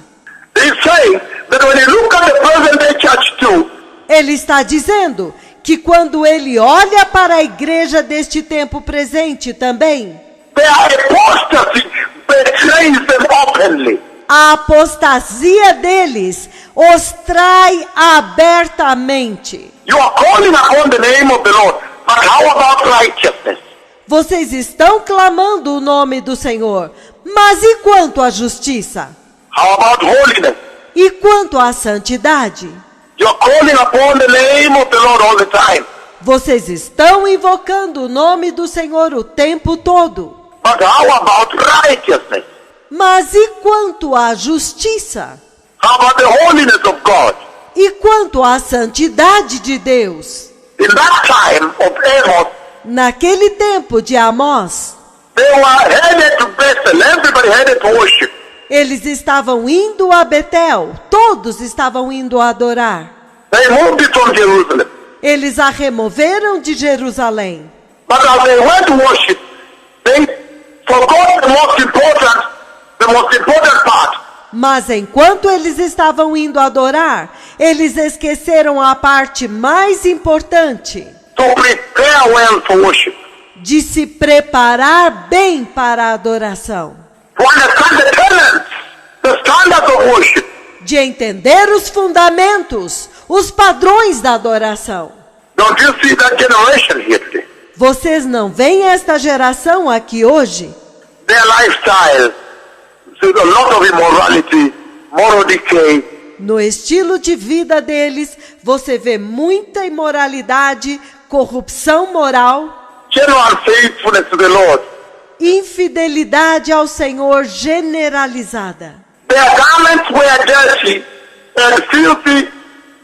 He's saying that when you look at the present day church too, Ele está dizendo que quando ele olha para a igreja deste tempo presente também, their apostasy betrays them openly. a apostasia deles os trai abertamente. You are calling upon the name of the Lord, but how about righteousness? Vocês estão clamando o nome do Senhor, mas e quanto à justiça? How about holiness? E quanto à santidade? You are calling upon the name of the Lord all the time, Vocês estão invocando o nome do Senhor o tempo todo. but how about righteousness? Mas e quanto à justiça? How about the holiness of God? E quanto à santidade de Deus? In that time of Amos, Naquele tempo de Amós, they were headed to Bethel. Everybody headed to worship. eles estavam indo a Betel. Todos estavam indo adorar. They moved it from Jerusalem. Eles a removeram de Jerusalém. But as they went to worship, they forgot the most important part. Mas enquanto eles estavam indo adorar, eles esqueceram a parte mais importante, To prepare well for worship. de se preparar bem para a adoração, To understand the tenets, the standards of worship. de entender os fundamentos, os padrões da adoração. Don't you see that generation here today? Vocês não veem esta geração aqui hoje? Their lifestyle, there's a lot of immorality, moral decay. No estilo de vida deles, você vê muita imoralidade, corrupção moral, General unfaithfulness to the Lord. infidelidade ao Senhor generalizada. Their garments were dirty and filthy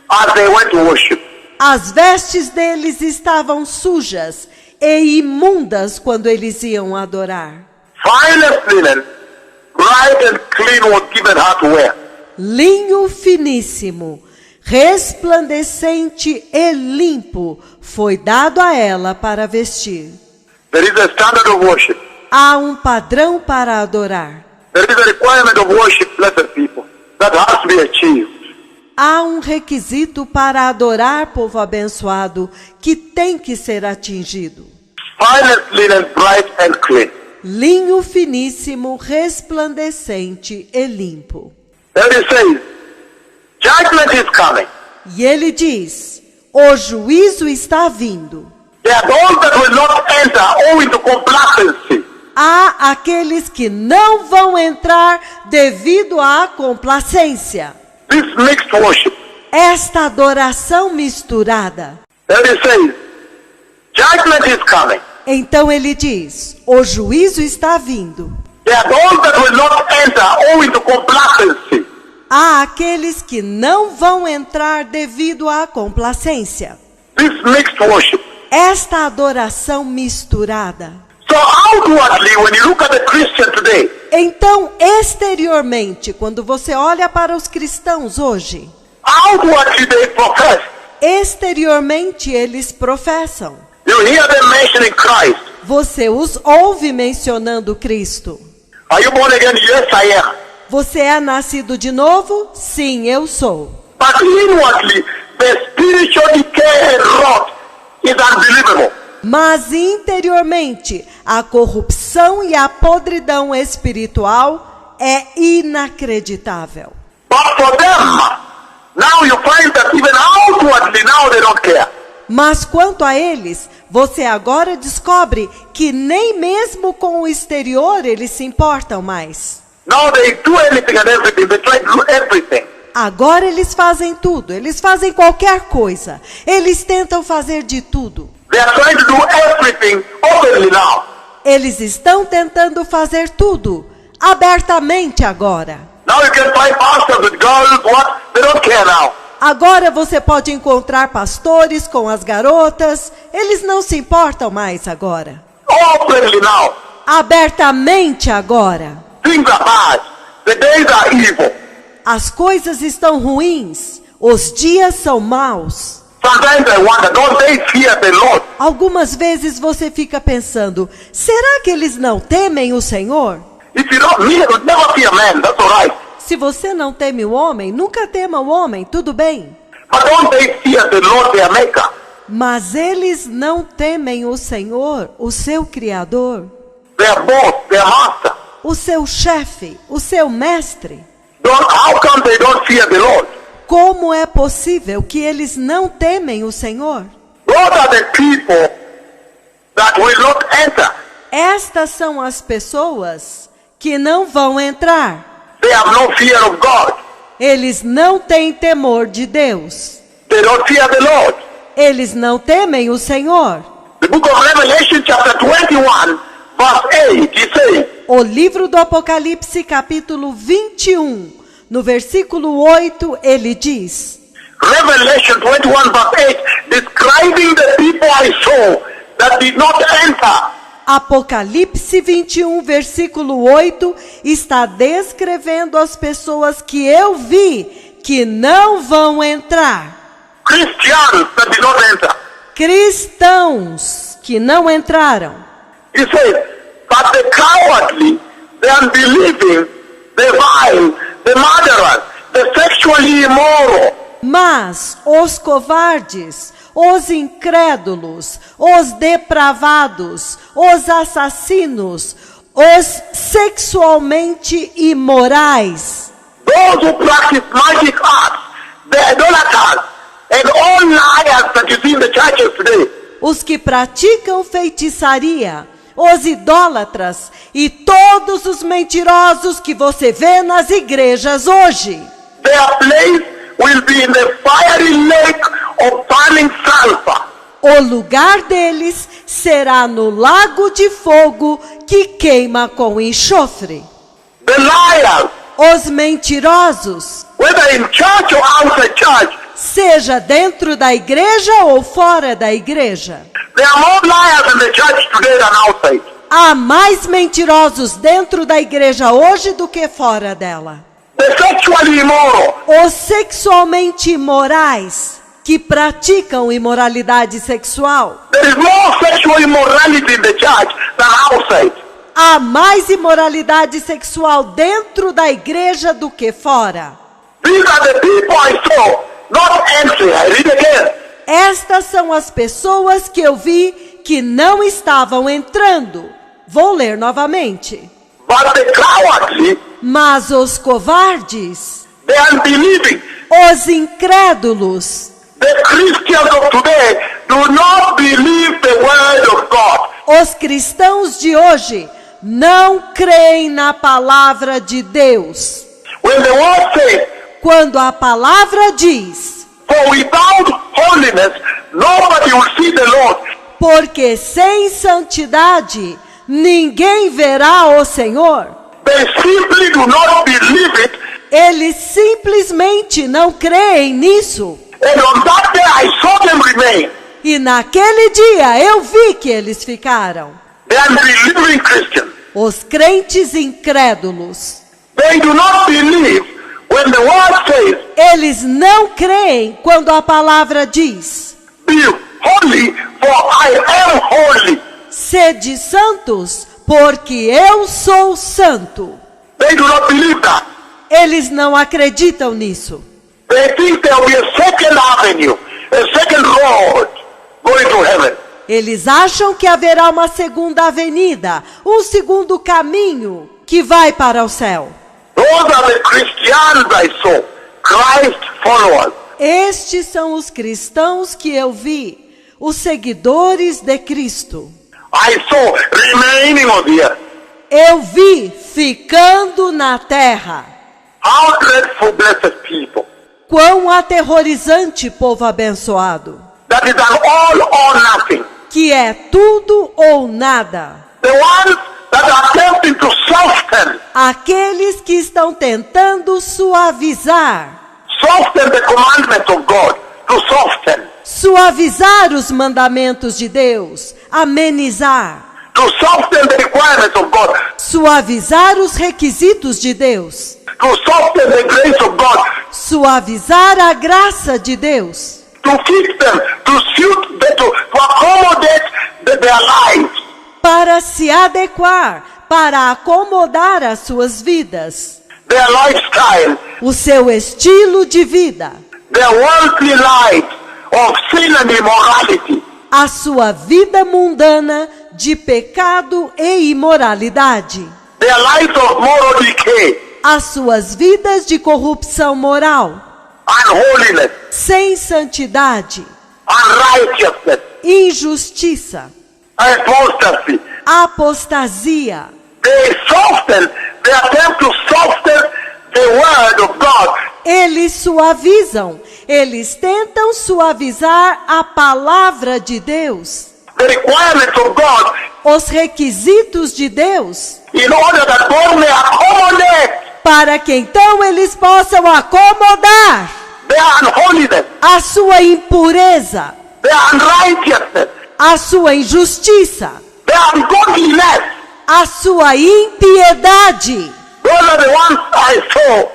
as they went to worship. As vestes deles estavam sujas e imundas quando eles iam adorar. Finest linen, bright and clean, was given her to wear. Linho finíssimo, resplandecente e limpo foi dado a ela para vestir. There is a standard of worship. Há um padrão para adorar. There is a requirement of worship, blessed people, that has to be achieved. Há um requisito para adorar, povo abençoado, que tem que ser atingido. Finest linen, bright and clean. Linho finíssimo, resplandecente e limpo. Then he says, judgment is coming. E ele diz, o juízo está vindo. There are those that will not enter owing to complacency. Há aqueles que não vão entrar devido à complacência. This mixed worship. Esta adoração misturada. Then he says, judgment is coming. Então ele diz, o juízo está vindo. There are those that will not enter owing to complacency. Há aqueles que não vão entrar devido à complacência. This mixed worship. Esta adoração misturada. So outwardly, when you look at the Christian today, Então, exteriormente, quando você olha para os cristãos hoje, outwardly they profess. exteriormente eles professam. You hear them mentioning Christ. Você os ouve mencionando Cristo. Are you born again? Yes, I am. Você é nascido de novo? Sim, eu sou. But inwardly, the spiritual decay and rot is unbelievable. Mas interiormente, a corrupção e a podridão espiritual é inacreditável. But for them, now you find that even outwardly, now they don't care. Mas quanto a eles, você agora descobre que nem mesmo com o exterior eles se importam mais. Now they do anything and everything. They try to do everything. Agora eles fazem tudo, eles fazem qualquer coisa. Eles tentam fazer de tudo. They are trying to do everything openly now. Eles estão tentando fazer tudo, abertamente agora. Now you can find pastors with girls, what? They don't care now. Agora você pode encontrar pastores com as garotas. Eles não se importam mais agora. Openly now. Abertamente agora. Things are bad. The days are evil. As coisas estão ruins. Os dias são maus. Sometimes I wonder, don't they fear the Lord? Algumas vezes você fica pensando, será que eles não temem o Senhor? If you don't never fear man, that's all right. Se você não teme o homem, nunca tema o homem, tudo bem. But don't they fear the Lord, their maker? Mas eles não temem o Senhor, o seu Criador, Their boss, their master. o seu chefe, o seu mestre. How come they don't fear the Lord? Como é possível que eles não temem o Senhor? Those are the people that will not enter. Estas são as pessoas que não vão entrar. They have no fear of God. Eles não têm temor de Deus. They don't fear the Lord. Eles não temem o Senhor. The book of Revelation chapter 21 verse 8, he says, O livro do Apocalipse, capítulo 21, no versículo 8, ele diz: Revelation 21 verse 8, describing the people I saw that did not enter. Apocalipse 21, versículo 8, está descrevendo as pessoas que eu vi que não vão entrar. Christians that did not enter. Cristãos que não entraram. He says, but the cowardly, the unbelieving, the vile, the murderers, the sexually immoral, Mas os covardes, os incrédulos, os depravados, os assassinos, os sexualmente imorais, those who practice magic arts, the idolaters, and all liars that you see in the churches today, os que praticam feitiçaria, os idólatras e todos os mentirosos que você vê nas igrejas hoje. their place will be in the fiery lake of burning sulfur. O lugar deles será no lago de fogo que queima com enxofre. The liars, Os mentirosos, whether in church or outside church, seja dentro da igreja ou fora da igreja. there are more liars in the church today than outside. Há mais mentirosos dentro da igreja hoje do que fora dela. The sexually immoral, Os sexualmente imorais, que praticam imoralidade sexual. there is more sexual immorality in the church than outside. Há mais imoralidade sexual dentro da igreja do que fora. These are the people I saw not entering. I read again. Estas são as pessoas que eu vi que não estavam entrando. Vou ler novamente. But the cowardly, Mas os covardes, the unbelieving, os incrédulos, the Christians of today do not believe the word of God. os cristãos de hoje não creem na palavra de Deus. When the word says, Quando a palavra diz: for without holiness, nobody will see the Lord. porque sem santidade ninguém verá o Senhor. They simply do not believe it. Eles simplesmente não creem nisso. And on that day I saw them remain. E naquele dia eu vi que eles ficaram. The unbelieving Christians. Os crentes incrédulos. They do not believe when the word says, Eles não creem quando a palavra diz: be holy, for I am holy. sede santos, porque eu sou santo. They do not believe that. Eles não acreditam nisso. They think there will be a second avenue, a second road going to heaven. Eles acham que haverá uma segunda avenida, um segundo caminho que vai para o céu. Those are the Christians I saw, Christ followers. Estes são os cristãos que eu vi, os seguidores de Cristo. I saw remaining on the earth. Eu vi ficando na terra. How dreadful, blessed people. Quão aterrorizante, povo abençoado, That is an all or nothing. que é tudo ou nada. The ones that are attempting to soften Aqueles que estão tentando suavizar the commandments of God, to soften, suavizar os mandamentos de Deus, amenizar, to soften the requirements of God, suavizar os requisitos de Deus, to soften the grace of God, suavizar a graça de Deus, to fit them, to suit them, to accommodate their lives. para se adequar, para acomodar as suas vidas, Their lifestyle, o seu estilo de vida, their worldly life of sin and immorality. a sua vida mundana de pecado e imoralidade, Their lives of moral decay, as suas vidas de corrupção moral, unholiness, sem santidade, unrighteousness, injustiça, apostasy. apostasia. They attempt to soften the word of God. Eles suavizam, eles tentam suavizar a palavra de Deus. the requirements of God os requisitos de Deus, in order that God may accommodate para que então eles possam acomodar their unholiness, a sua impureza, their unrighteousness, a sua injustiça, their ungodliness. a sua impiedade. Those are the ones I saw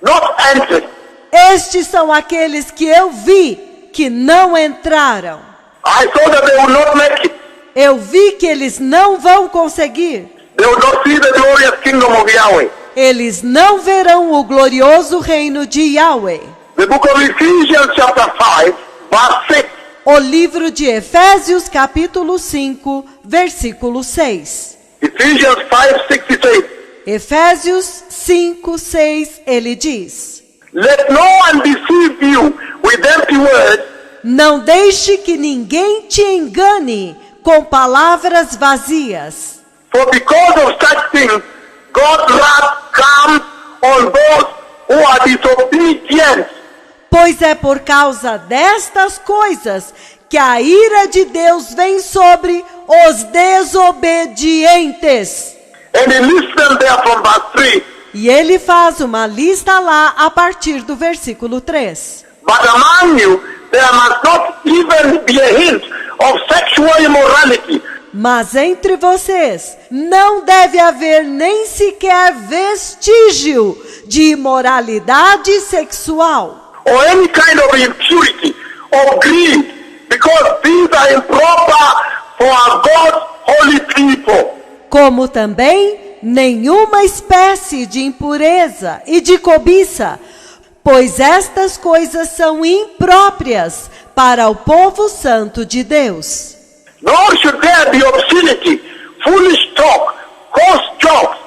not entered. Estes são aqueles que eu vi que não entraram. I saw that they would not make it. Eu vi que eles não vão conseguir. They would not see the glorious kingdom of Yahweh. Eles não verão o glorioso reino de Yahweh. The book of Ephesians chapter 5, verse 6. O livro de Efésios, capítulo 5, versículo 6. Ephesians 5, 6 it says, Efésios 5, 6, ele diz: let no one deceive you with empty words, não deixe que ninguém te engane com palavras vazias. for because of such things, God's wrath comes on those who are disobedient. Pois é por causa destas coisas que a ira de Deus vem sobre os desobedientes. And he lists them there from verse 3. E ele faz uma lista lá a partir do versículo 3. But among you, there must not even be a hint of sexual immorality, Mas entre vocês não deve haver nem sequer vestígio de imoralidade sexual, or any kind of impurity, or greed, because these are improper for God's holy people. como também nenhuma espécie de impureza e de cobiça, pois estas coisas são impróprias para o povo santo de Deus. Nor should there be obscenity, foolish talk, coarse jokes,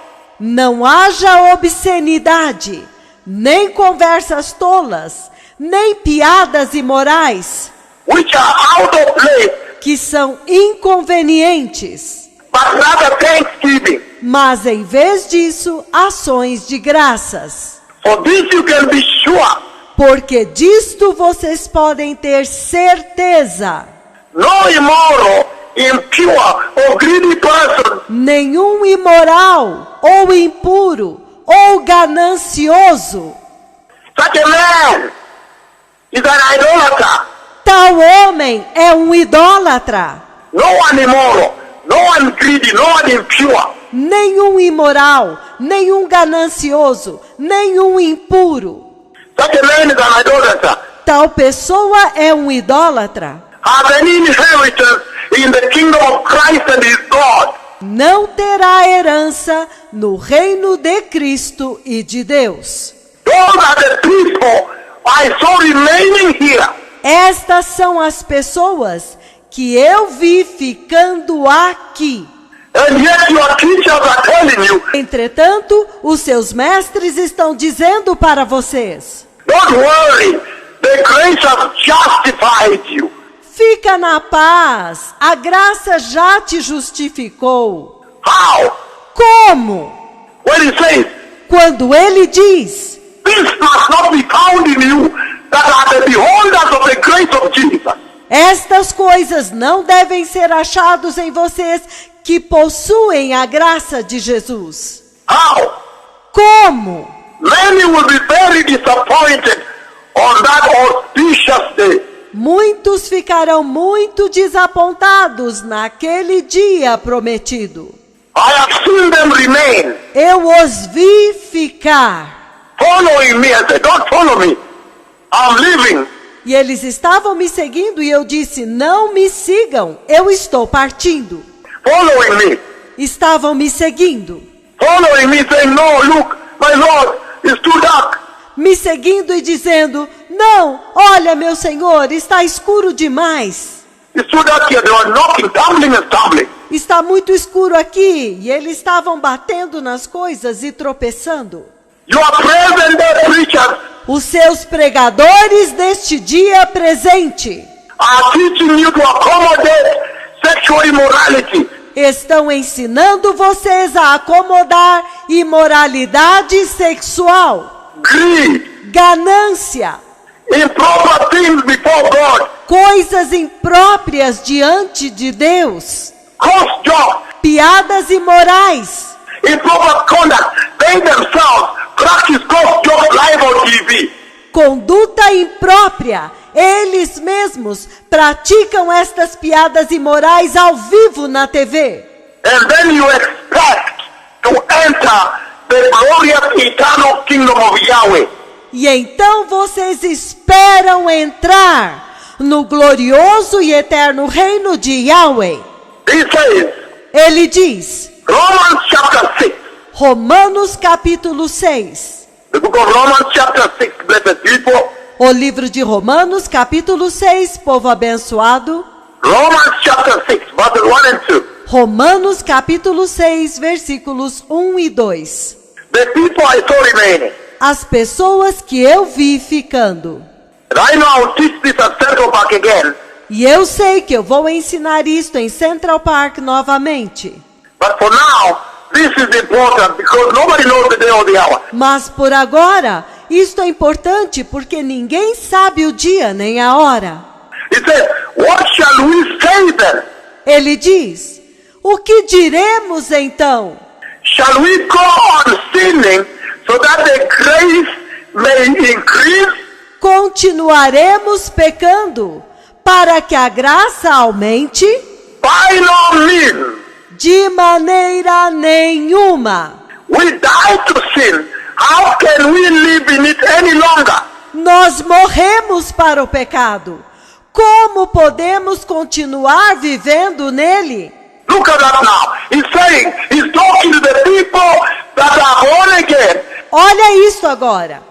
Não haja obscenidade, nem conversas tolas, nem piadas imorais, which are out of place, que são inconvenientes, but rather thanksgiving. mas em vez disso, ações de graças. For this you can be sure, Porque disto vocês podem ter certeza: no immoral, impure, or greedy person nenhum imoral, ou impuro, ou ganancioso, such a man is an idolater. tal homem é um idólatra. No one immoral, no one greedy, no one impure, Nenhum imoral, nenhum ganancioso, nenhum impuro. such a man is an idolater. Tal pessoa é um idólatra. Have any inheritance in the kingdom of Christ and his God. Não terá herança no reino de Cristo e de Deus. Those are the people I saw remaining here. Estas são as pessoas que eu vi ficando aqui. And yet your teachers are telling you, Entretanto, os seus mestres estão dizendo para vocês: don't worry, the grace has justified you. fica na paz, a graça já te justificou. How? Como? When he says, Quando ele diz: this must not be found in you that are the beholders of the grace of Jesus. estas coisas não devem ser achados em vocês que possuem a graça de Jesus. How? Como? Many will be very disappointed on that auspicious day. Muitos ficarão muito desapontados naquele dia prometido. I have seen them remain, Eu os vi ficar. following me. I said, don't follow me. I'm leaving. E eles estavam me seguindo e eu disse: não me sigam, eu estou partindo. Following me. Estavam me seguindo. Following me, saying, no, look, my Lord, it's too dark. Me seguindo e dizendo: não, olha meu Senhor, está escuro demais. It's too dark here. They were knocking, tumbling and stumbling. Está muito escuro aqui. E eles estavam batendo nas coisas e tropeçando. Your present day preachers Os seus pregadores deste dia presente are teaching you to accommodate sexual immorality. estão ensinando vocês a acomodar imoralidade sexual, Greed, ganância, improper things before God. coisas impróprias diante de Deus, coarse jokes, piadas imorais, improper conduct. They themselves practice coarse jokes live on TV. conduta imprópria. Eles mesmos praticam estas piadas imorais ao vivo na TV. And then you expect to enter the glorious eternal kingdom of Yahweh. E então vocês esperam entrar no glorioso e eterno reino de Yahweh. He says, Ele diz, Romans chapter 6, Romanos capítulo 6. the book of Romans chapter 6, blessed people. O livro de Romanos capítulo 6, povo abençoado. Romans chapter 6, verses 1 and 2. Romanos capítulo 6, versículos 1 e 2. The people I saw remaining. As pessoas que eu vi ficando. And I know I'll teach this at Central Park again. E eu sei que eu vou ensinar isto em Central Park novamente. But for now, this is important because nobody knows the day or the hour. Mas por agora, isto é importante porque ninguém sabe o dia nem a hora. He says, what shall we say then? Ele diz, o que diremos então? Shall we go on sinning so that the grace may increase? Continuaremos pecando para que a graça aumente? By no means. De maneira nenhuma. We die to sin. How can we live in it any longer? Nós morremos para o pecado. Como podemos continuar vivendo nele? Look at that now. He's saying, he's talking to the people that are born again. Olha isso agora.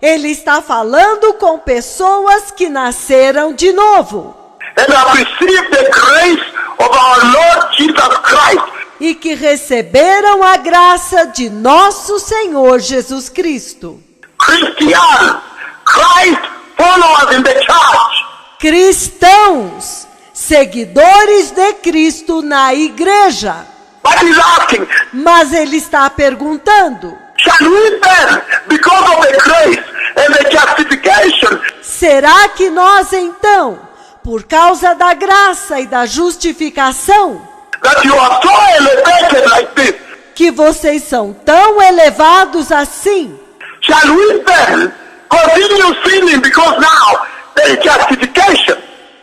Ele está falando com pessoas que nasceram de novo. And have received the grace of our Lord Jesus Christ. E que receberam a graça de nosso Senhor Jesus Cristo. Christians, Christ followers in the church. Cristãos, seguidores de Cristo na igreja. But he's asking, Mas ele está perguntando, shall we then, because of the grace and the justification, será que nós então, por causa da graça e da justificação, that you are so elevated like this, que vocês são tão elevados assim, shall we then continue sinning because now there is justification?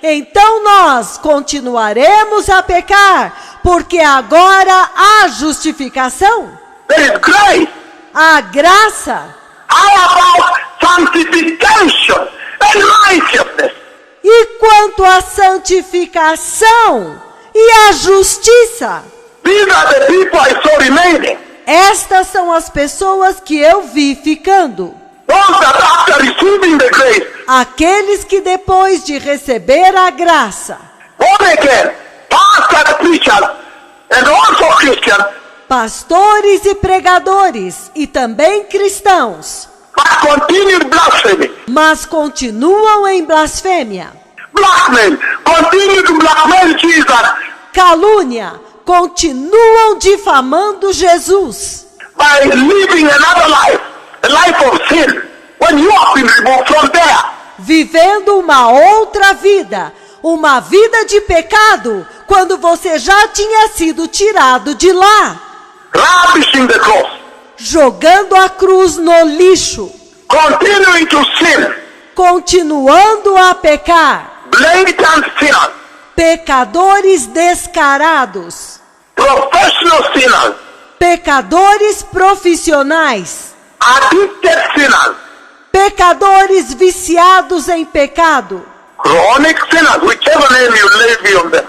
então nós continuaremos a pecar, porque agora há justificação, There is grace. há graça. How about sanctification and righteousness? E quanto à santificação e à justiça? These are the people I saw remaining. Estas são as pessoas que eu vi ficando. Those that after receiving the grace, Aqueles que depois de receber a graça, born again, pastors, preachers, and also Christians, pastores e pregadores, e também cristãos, but continued blasphemy. mas continuam em blasfêmia, Blackmail, continue to blackmail Jesus calúnia, continuam difamando Jesus, by living another life, a life of sin, when you have been removed from there. vivendo uma outra vida, uma vida de pecado, quando você já tinha sido tirado de lá, Ravishing the cross, jogando a cruz no lixo, continuing to sin, continuando a pecar, blatant sinners, pecadores descarados, professional sinners, pecadores profissionais, addicted sinners, pecadores viciados em pecado, chronic sinners, whichever name you lay on them.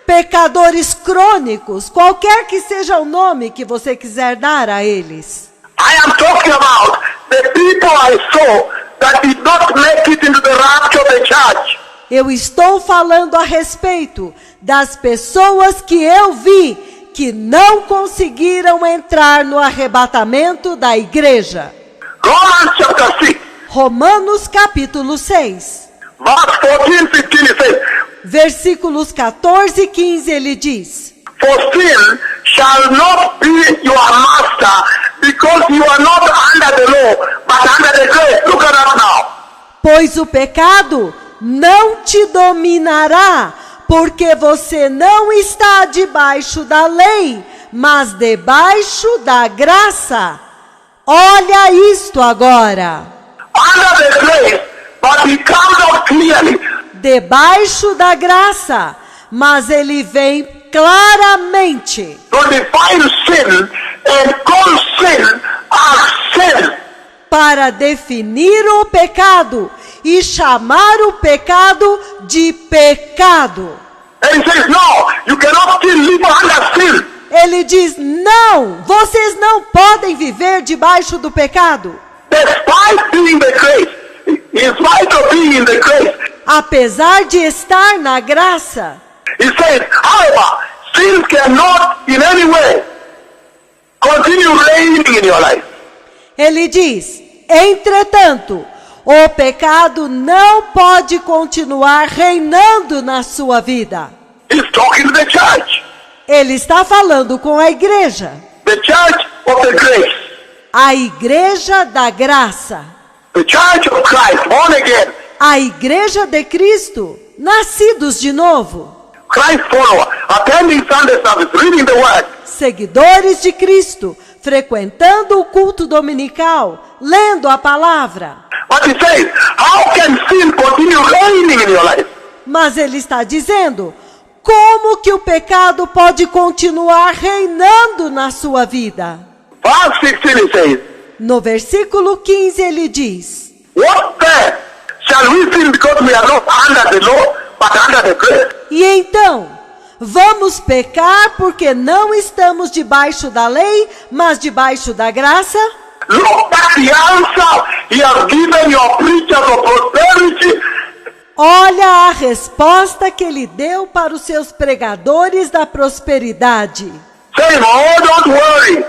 pecadores crônicos, qualquer que seja o nome que você quiser dar a eles. I am talking about the people I saw that did not make it into the rapture of the church. Eu estou falando a respeito das pessoas que eu vi que não conseguiram entrar no arrebatamento da igreja. Romans chapter 6, Romanos capítulo 6, verse 14, 15, it says, versículos 14 e 15, ele diz: for sin shall not be your master, because you are not under the law, but under the grace. Look at that now. Pois o pecado não te dominará, porque você não está debaixo da lei, mas debaixo da graça. Olha isto agora. Under the grace, but he comes out clearly. Debaixo da graça, mas ele vem claramente To define sin and call sin as sin. para definir o pecado e chamar o pecado de pecado. And he says, no, you cannot still live under sin. Ele diz: não, vocês não podem viver debaixo do pecado. Despite being the grace, in spite of being in the grace, Apesar de estar na graça, he says, however, sin cannot in any way continue reigning in your life. ele diz: entretanto, o pecado não pode continuar reinando na sua vida. He's talking to the church. Ele está falando com a igreja, The church of the grace. a igreja da graça, The church of Christ, born again. a igreja de Cristo, nascidos de novo, Christ follower, attending Sunday service, reading the word. seguidores de Cristo, frequentando o culto dominical, lendo a palavra. But he says, how can sin continue reigning in your life? Mas ele está dizendo: como que o pecado pode continuar reinando na sua vida? Verse 16 he says, No versículo 15 ele diz: what then? Shall we sin because we are not under the law, but under the grace? e então, vamos pecar porque não estamos debaixo da lei, mas debaixo da graça? Look at the answer he has given your preachers of prosperity. Olha a resposta que ele deu para os seus pregadores da prosperidade, Saying, oh, don't worry.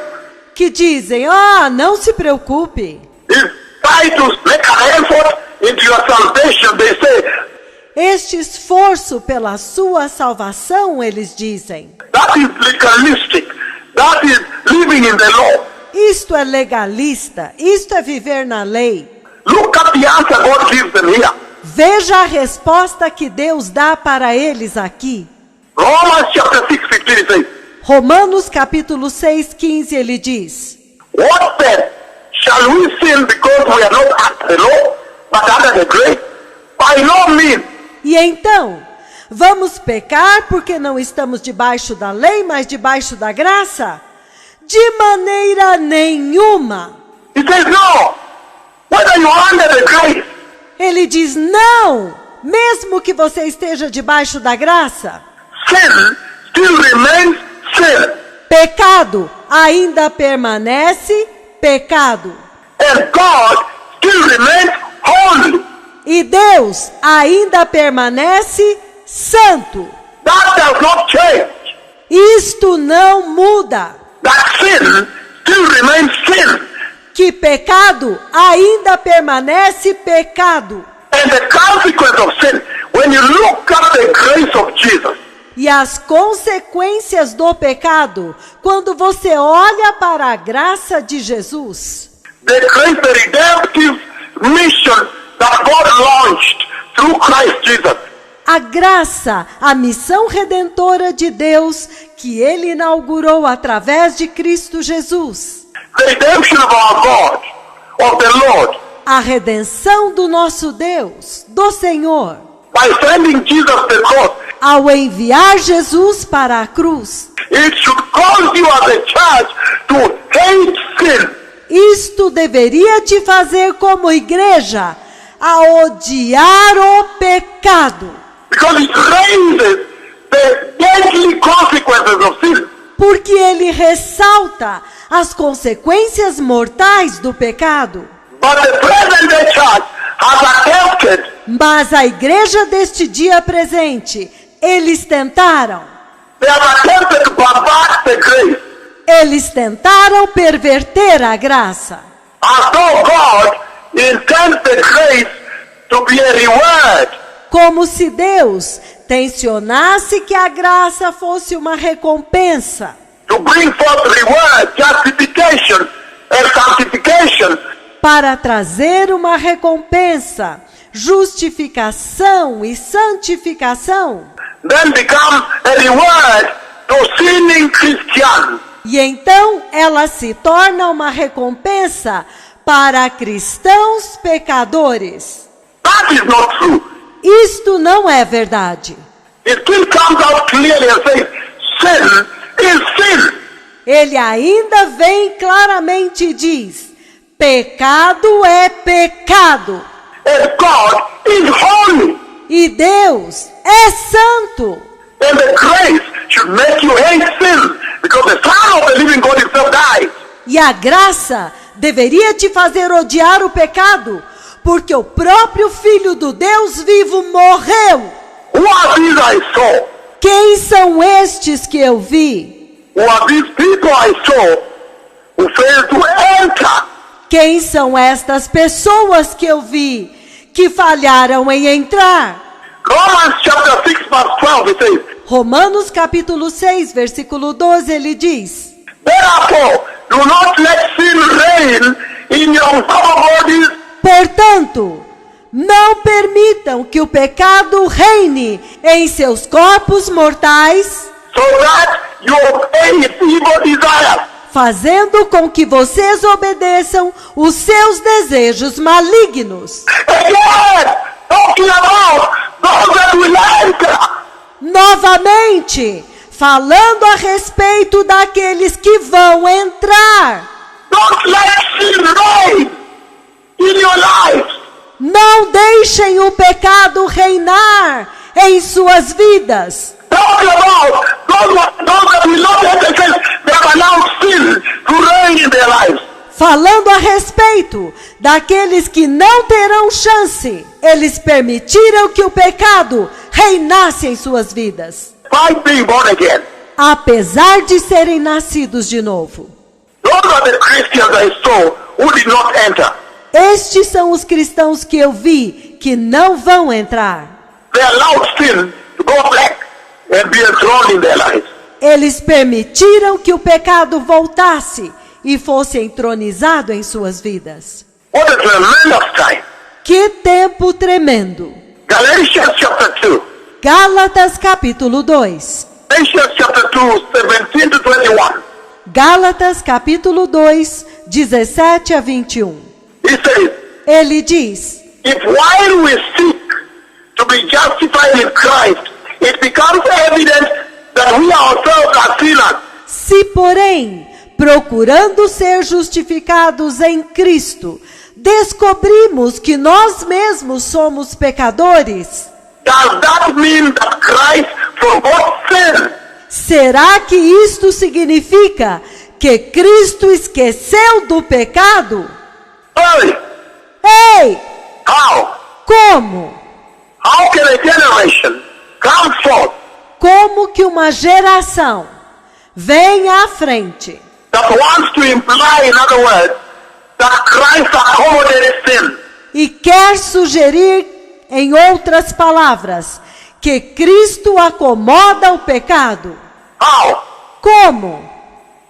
que dizem: não se preocupe. If try to make an effort into your salvation, they say, Este esforço pela sua salvação, eles dizem, that is legalistic. That is living in the law. isto é legalista, isto é viver na lei. Look at the answer God gives them here. Veja a resposta que Deus dá para eles aqui. Romans chapter 6:15 it says, Romanos capítulo 6:15 ele diz: what then? Shall we sin because we are not under the law, but under the grace? By no means. e então, vamos pecar porque não estamos debaixo da lei, mas debaixo da graça? De maneira nenhuma. He says, no. Whether you are under the grace, Ele diz: não, mesmo que você esteja debaixo da graça, sin still remains sin. pecado ainda permanece pecado. And God still remains holy. E Deus ainda permanece santo. That does not change. Isto não muda. That sin still remains sin. Que pecado ainda permanece pecado. And the consequence of sin, when you look at the grace of Jesus, E as consequências do pecado, quando você olha para a graça de Jesus, the grace, the redemptive mission that God launched through Christ Jesus, a graça, a missão redentora de Deus que Ele inaugurou através de Cristo Jesus, the redemption of our God, of the Lord, a redenção do nosso Deus, do Senhor, by sending Jesus to the cross, ao enviar Jesus para a cruz. it should cause you as a church to hate sin. Isto deveria te fazer como igreja a odiar o pecado, Because it raises the deadly consequences of sin. porque ele ressalta as consequências mortais do pecado. But the present day church has attempted Mas a igreja deste dia presente, eles tentaram. They have attempted to pervert the grace, Eles tentaram perverter a graça, as though God intends the grace to be a reward. como se Deus tensionasse que a graça fosse uma recompensa, To bring forth reward, justification, and sanctification. para trazer uma recompensa, justificação e santificação, then becomes a reward to sinning Christians. e então ela se torna uma recompensa para cristãos pecadores. That is not true. Isto não é verdade. It still comes out clearly and says, sin is sin. Ele ainda vem claramente e diz: pecado é pecado. And God is holy. E Deus é santo. And the grace should make you hate sin, because the Son of the living God himself died. E a graça deveria te fazer odiar o pecado, porque o próprio Filho do Deus vivo morreu. Who are these I saw? Quem são estes que eu vi? Who are these people I saw who failed to enter? Quem são estas pessoas que eu vi que falharam em entrar? Romans chapter 6 verse 12 it says, Romanos capítulo 6, versículo 12, ele diz: therefore, do not let sin reign in your mortal bodies, portanto, não permitam que o pecado reine em seus corpos mortais, so that you obey its evil desires. fazendo com que vocês obedeçam os seus desejos malignos. Again, talking about those that will enter. Novamente, falando a respeito daqueles que vão entrar. Don't let sin reign in your life. Não deixem o pecado reinar em suas vidas. Talking about those that will not enter, because they have allowed sin to reign in their lives. Falando a respeito daqueles que não terão chance, eles permitiram que o pecado reinasse em suas vidas, By being born again. apesar de serem nascidos de novo. Those are the Christians I saw who did not enter. Estes são os cristãos que eu vi que não vão entrar. They allowed sin to go back and be enthroned in their lives. Eles permitiram que o pecado voltasse e fosse entronizado em suas vidas. What a tremendous time. Que tempo tremendo! Galatians chapter 2. Gálatas capítulo 2. Galatians chapter 2, 17 to 21. Gálatas capítulo 2, 17 a 21. He says, Ele diz: if while we seek to be justified in Christ, it becomes evident that we ourselves are sinners, se porém, procurando ser justificados em Cristo, descobrimos que nós mesmos somos pecadores, does that mean that Christ forgot sin? será que isto significa que Cristo esqueceu do pecado? Hey, Ei, how? como? How can a generation come forth Como que uma geração vem à frente that wants to imply, in other words, that Christ accommodated sin? e quer sugerir, em outras palavras, que Cristo acomoda o pecado? How? Como?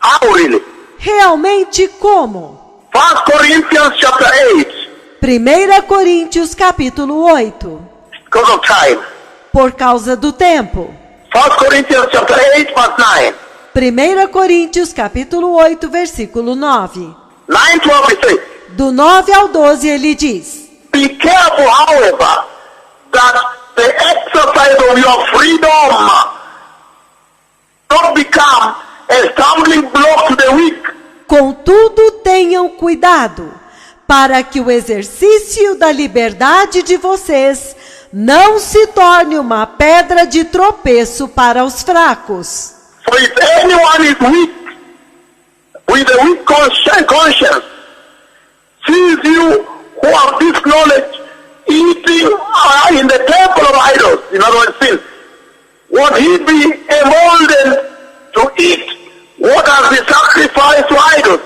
How really? Realmente como? 1 Corinthians chapter 8, 1 Coríntios capítulo 8, because of time. por causa do tempo. 1 Corinthians chapter 8, verse 9. 1 Coríntios capítulo 8, versículo 9. 9, 12 it says, Do 9 ao 12 ele diz: be careful, however, that the exercise of your freedom don't become a stumbling block to the weak. contudo tenham cuidado, para que o exercício da liberdade de vocês não se torne uma pedra de tropeço para os fracos. For if anyone is weak, with a weak conscience, sees you who have this knowledge eating in the temple of idols, in other words, sin, won't he be emboldened to eat what has been sacrificed to idols?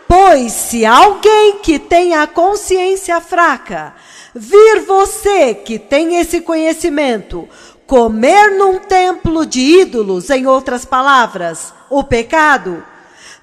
Pois se alguém que tem a consciência fraca vir você que tem esse conhecimento comer num templo de ídolos, em outras palavras, o pecado,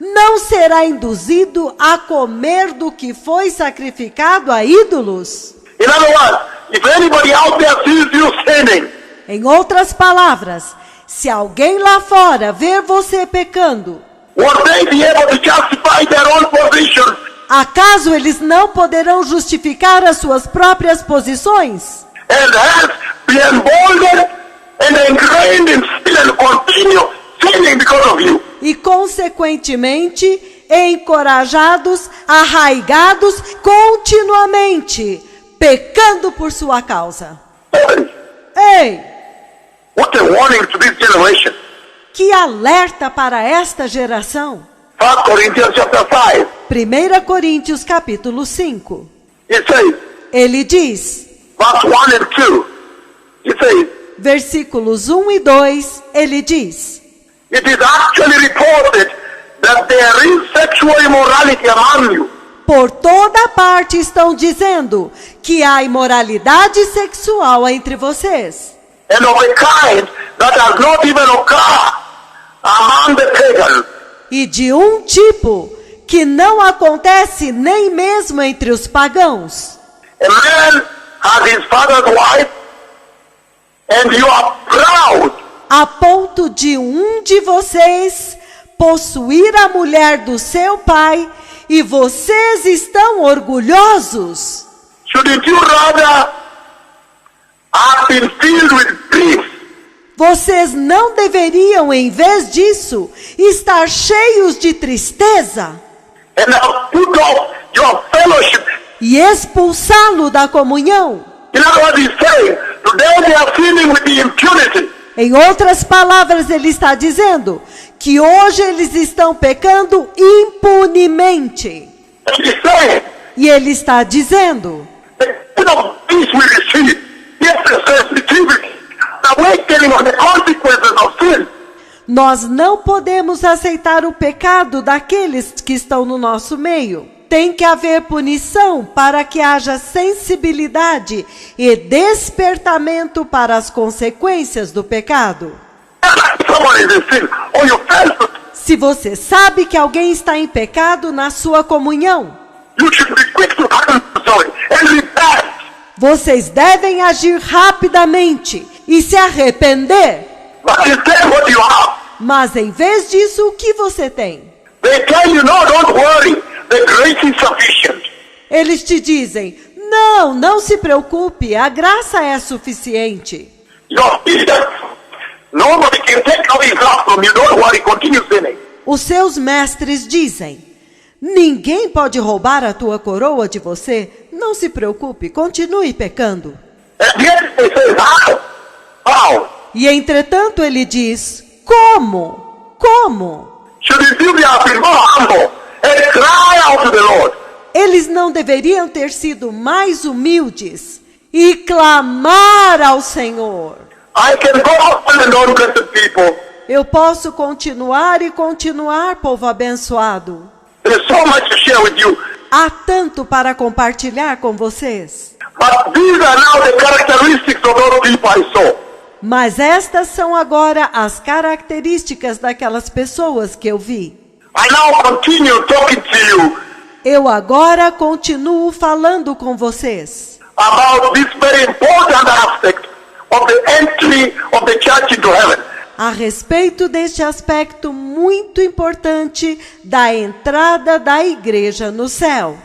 não será induzido a comer do que foi sacrificado a ídolos? In other words, if anybody out there sees you sinning, Em outras palavras, se alguém lá fora ver você pecando, would they be able to justify their own position? acaso eles não poderão justificar as suas próprias posições? And hence be emboldened and ingrained in sin and continue sinning because of you. E, consequentemente, encorajados, arraigados continuamente, pecando por sua causa. Ei, What a warning to this generation. que alerta para esta geração! 1 Corinthians chapter 5. 1 Coríntios capítulo 5. It says, Ele diz, verse 1 and 2. It says, versículos 1 e 2, ele diz: it is actually reported that there is sexual immorality among you. por toda parte estão dizendo que há imoralidade sexual entre vocês. And of a kind that does not even occur among the pagans. E de um tipo que não acontece nem mesmo entre os pagãos. A man has his father's wife, and you are proud. A ponto de um de vocês possuir a mulher do seu pai e vocês estão orgulhosos. Shouldn't you rather have been filled with grief? Vocês não deveriam, em vez disso, estar cheios de tristeza And have put off your fellowship? e expulsá-lo da comunhão? In other words, he's saying, today they are sinning with the impunity. Em outras palavras, ele está dizendo que hoje eles estão pecando impunemente. And he's saying, E ele está dizendo, the kind of peace we receive, yes, the sensitivity, the awakening of the consequences of sin. nós não podemos aceitar o pecado daqueles que estão no nosso meio. Tem que haver punição para que haja sensibilidade e despertamento para as consequências do pecado. Someone is in sin, or you fell, Se você sabe que alguém está em pecado na sua comunhão, you should be quick to and repent. vocês devem agir rapidamente e se arrepender. But instead, what you have? Mas em vez disso, o que você tem? They tell you, no, don't worry. The grace is sufficient. Eles te dizem, não se preocupe, a graça é suficiente. Your business, nobody can take away his love from you. Don't worry, continue sinning. Os seus mestres dizem, ninguém pode roubar a tua coroa de você, não se preocupe, continue pecando. And yet they say, how? How? E entretanto ele diz, como? Como? Shouldn't you have been more humble and cry out to the Lord? Eles não deveriam ter sido mais humildes e clamar ao Senhor. I can go on and on, blessed people. Eu posso continuar e continuar, povo abençoado. There's so much to share with you. Há tanto para compartilhar com vocês. But these are now the characteristics of those people I saw. Mas estas são agora as características daquelas pessoas que eu vi. I now continue talking to you Eu agora continuo falando com vocês about this very important aspect of the entry of the church into heaven. a respeito deste aspecto muito importante da entrada da igreja no céu.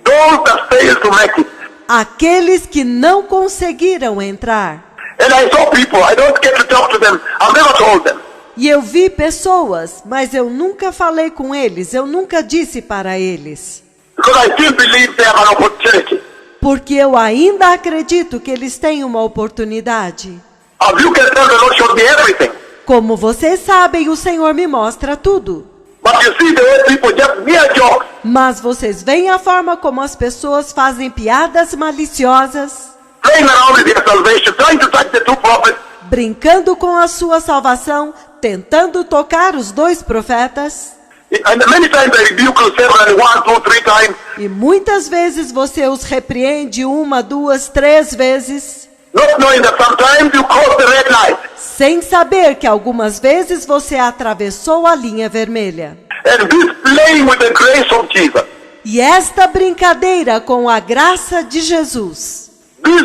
Those that fail to make it. Aqueles que não conseguiram entrar. And I saw people, I don't get to talk to them, I've never told them. E eu vi pessoas, mas eu nunca falei com eles, eu nunca disse para eles. Because I still believe they have an opportunity. Porque eu ainda acredito que eles têm uma oportunidade. As you can tell, the Lord showed me everything. Como vocês sabem, o Senhor me mostra tudo. But you see the way people just mere jokes. Mas vocês veem a forma como as pessoas fazem piadas maliciosas, Playing around with their salvation, trying to touch the two prophets. brincando com a sua salvação, tentando tocar os dois profetas. And many times I rebuke you several, 1, 2, 3 times. E muitas vezes você os repreende 1, 2, 3 vezes, Not knowing that sometimes you cross the red light. sem saber que algumas vezes você atravessou a linha vermelha. And this playing with the grace of Jesus. E esta brincadeira com a graça de Jesus, This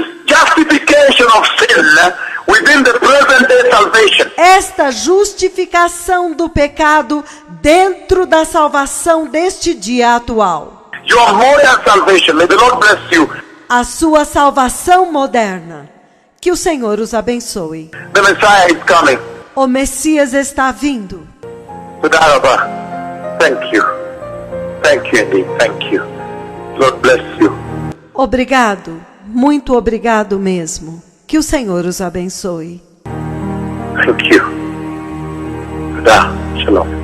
justification of sin within the present day salvation. Esta justificação do pecado dentro da salvação deste dia atual. Your modern salvation. May the Lord bless you. A sua salvação moderna. Que o Senhor os abençoe. The Messiah is coming. O Messias está vindo. Sudarabha. Thank you. Thank you indeed. Thank you. Lord bless you. Obrigado. Muito obrigado mesmo. Que o Senhor os abençoe. Thank you. Shalom.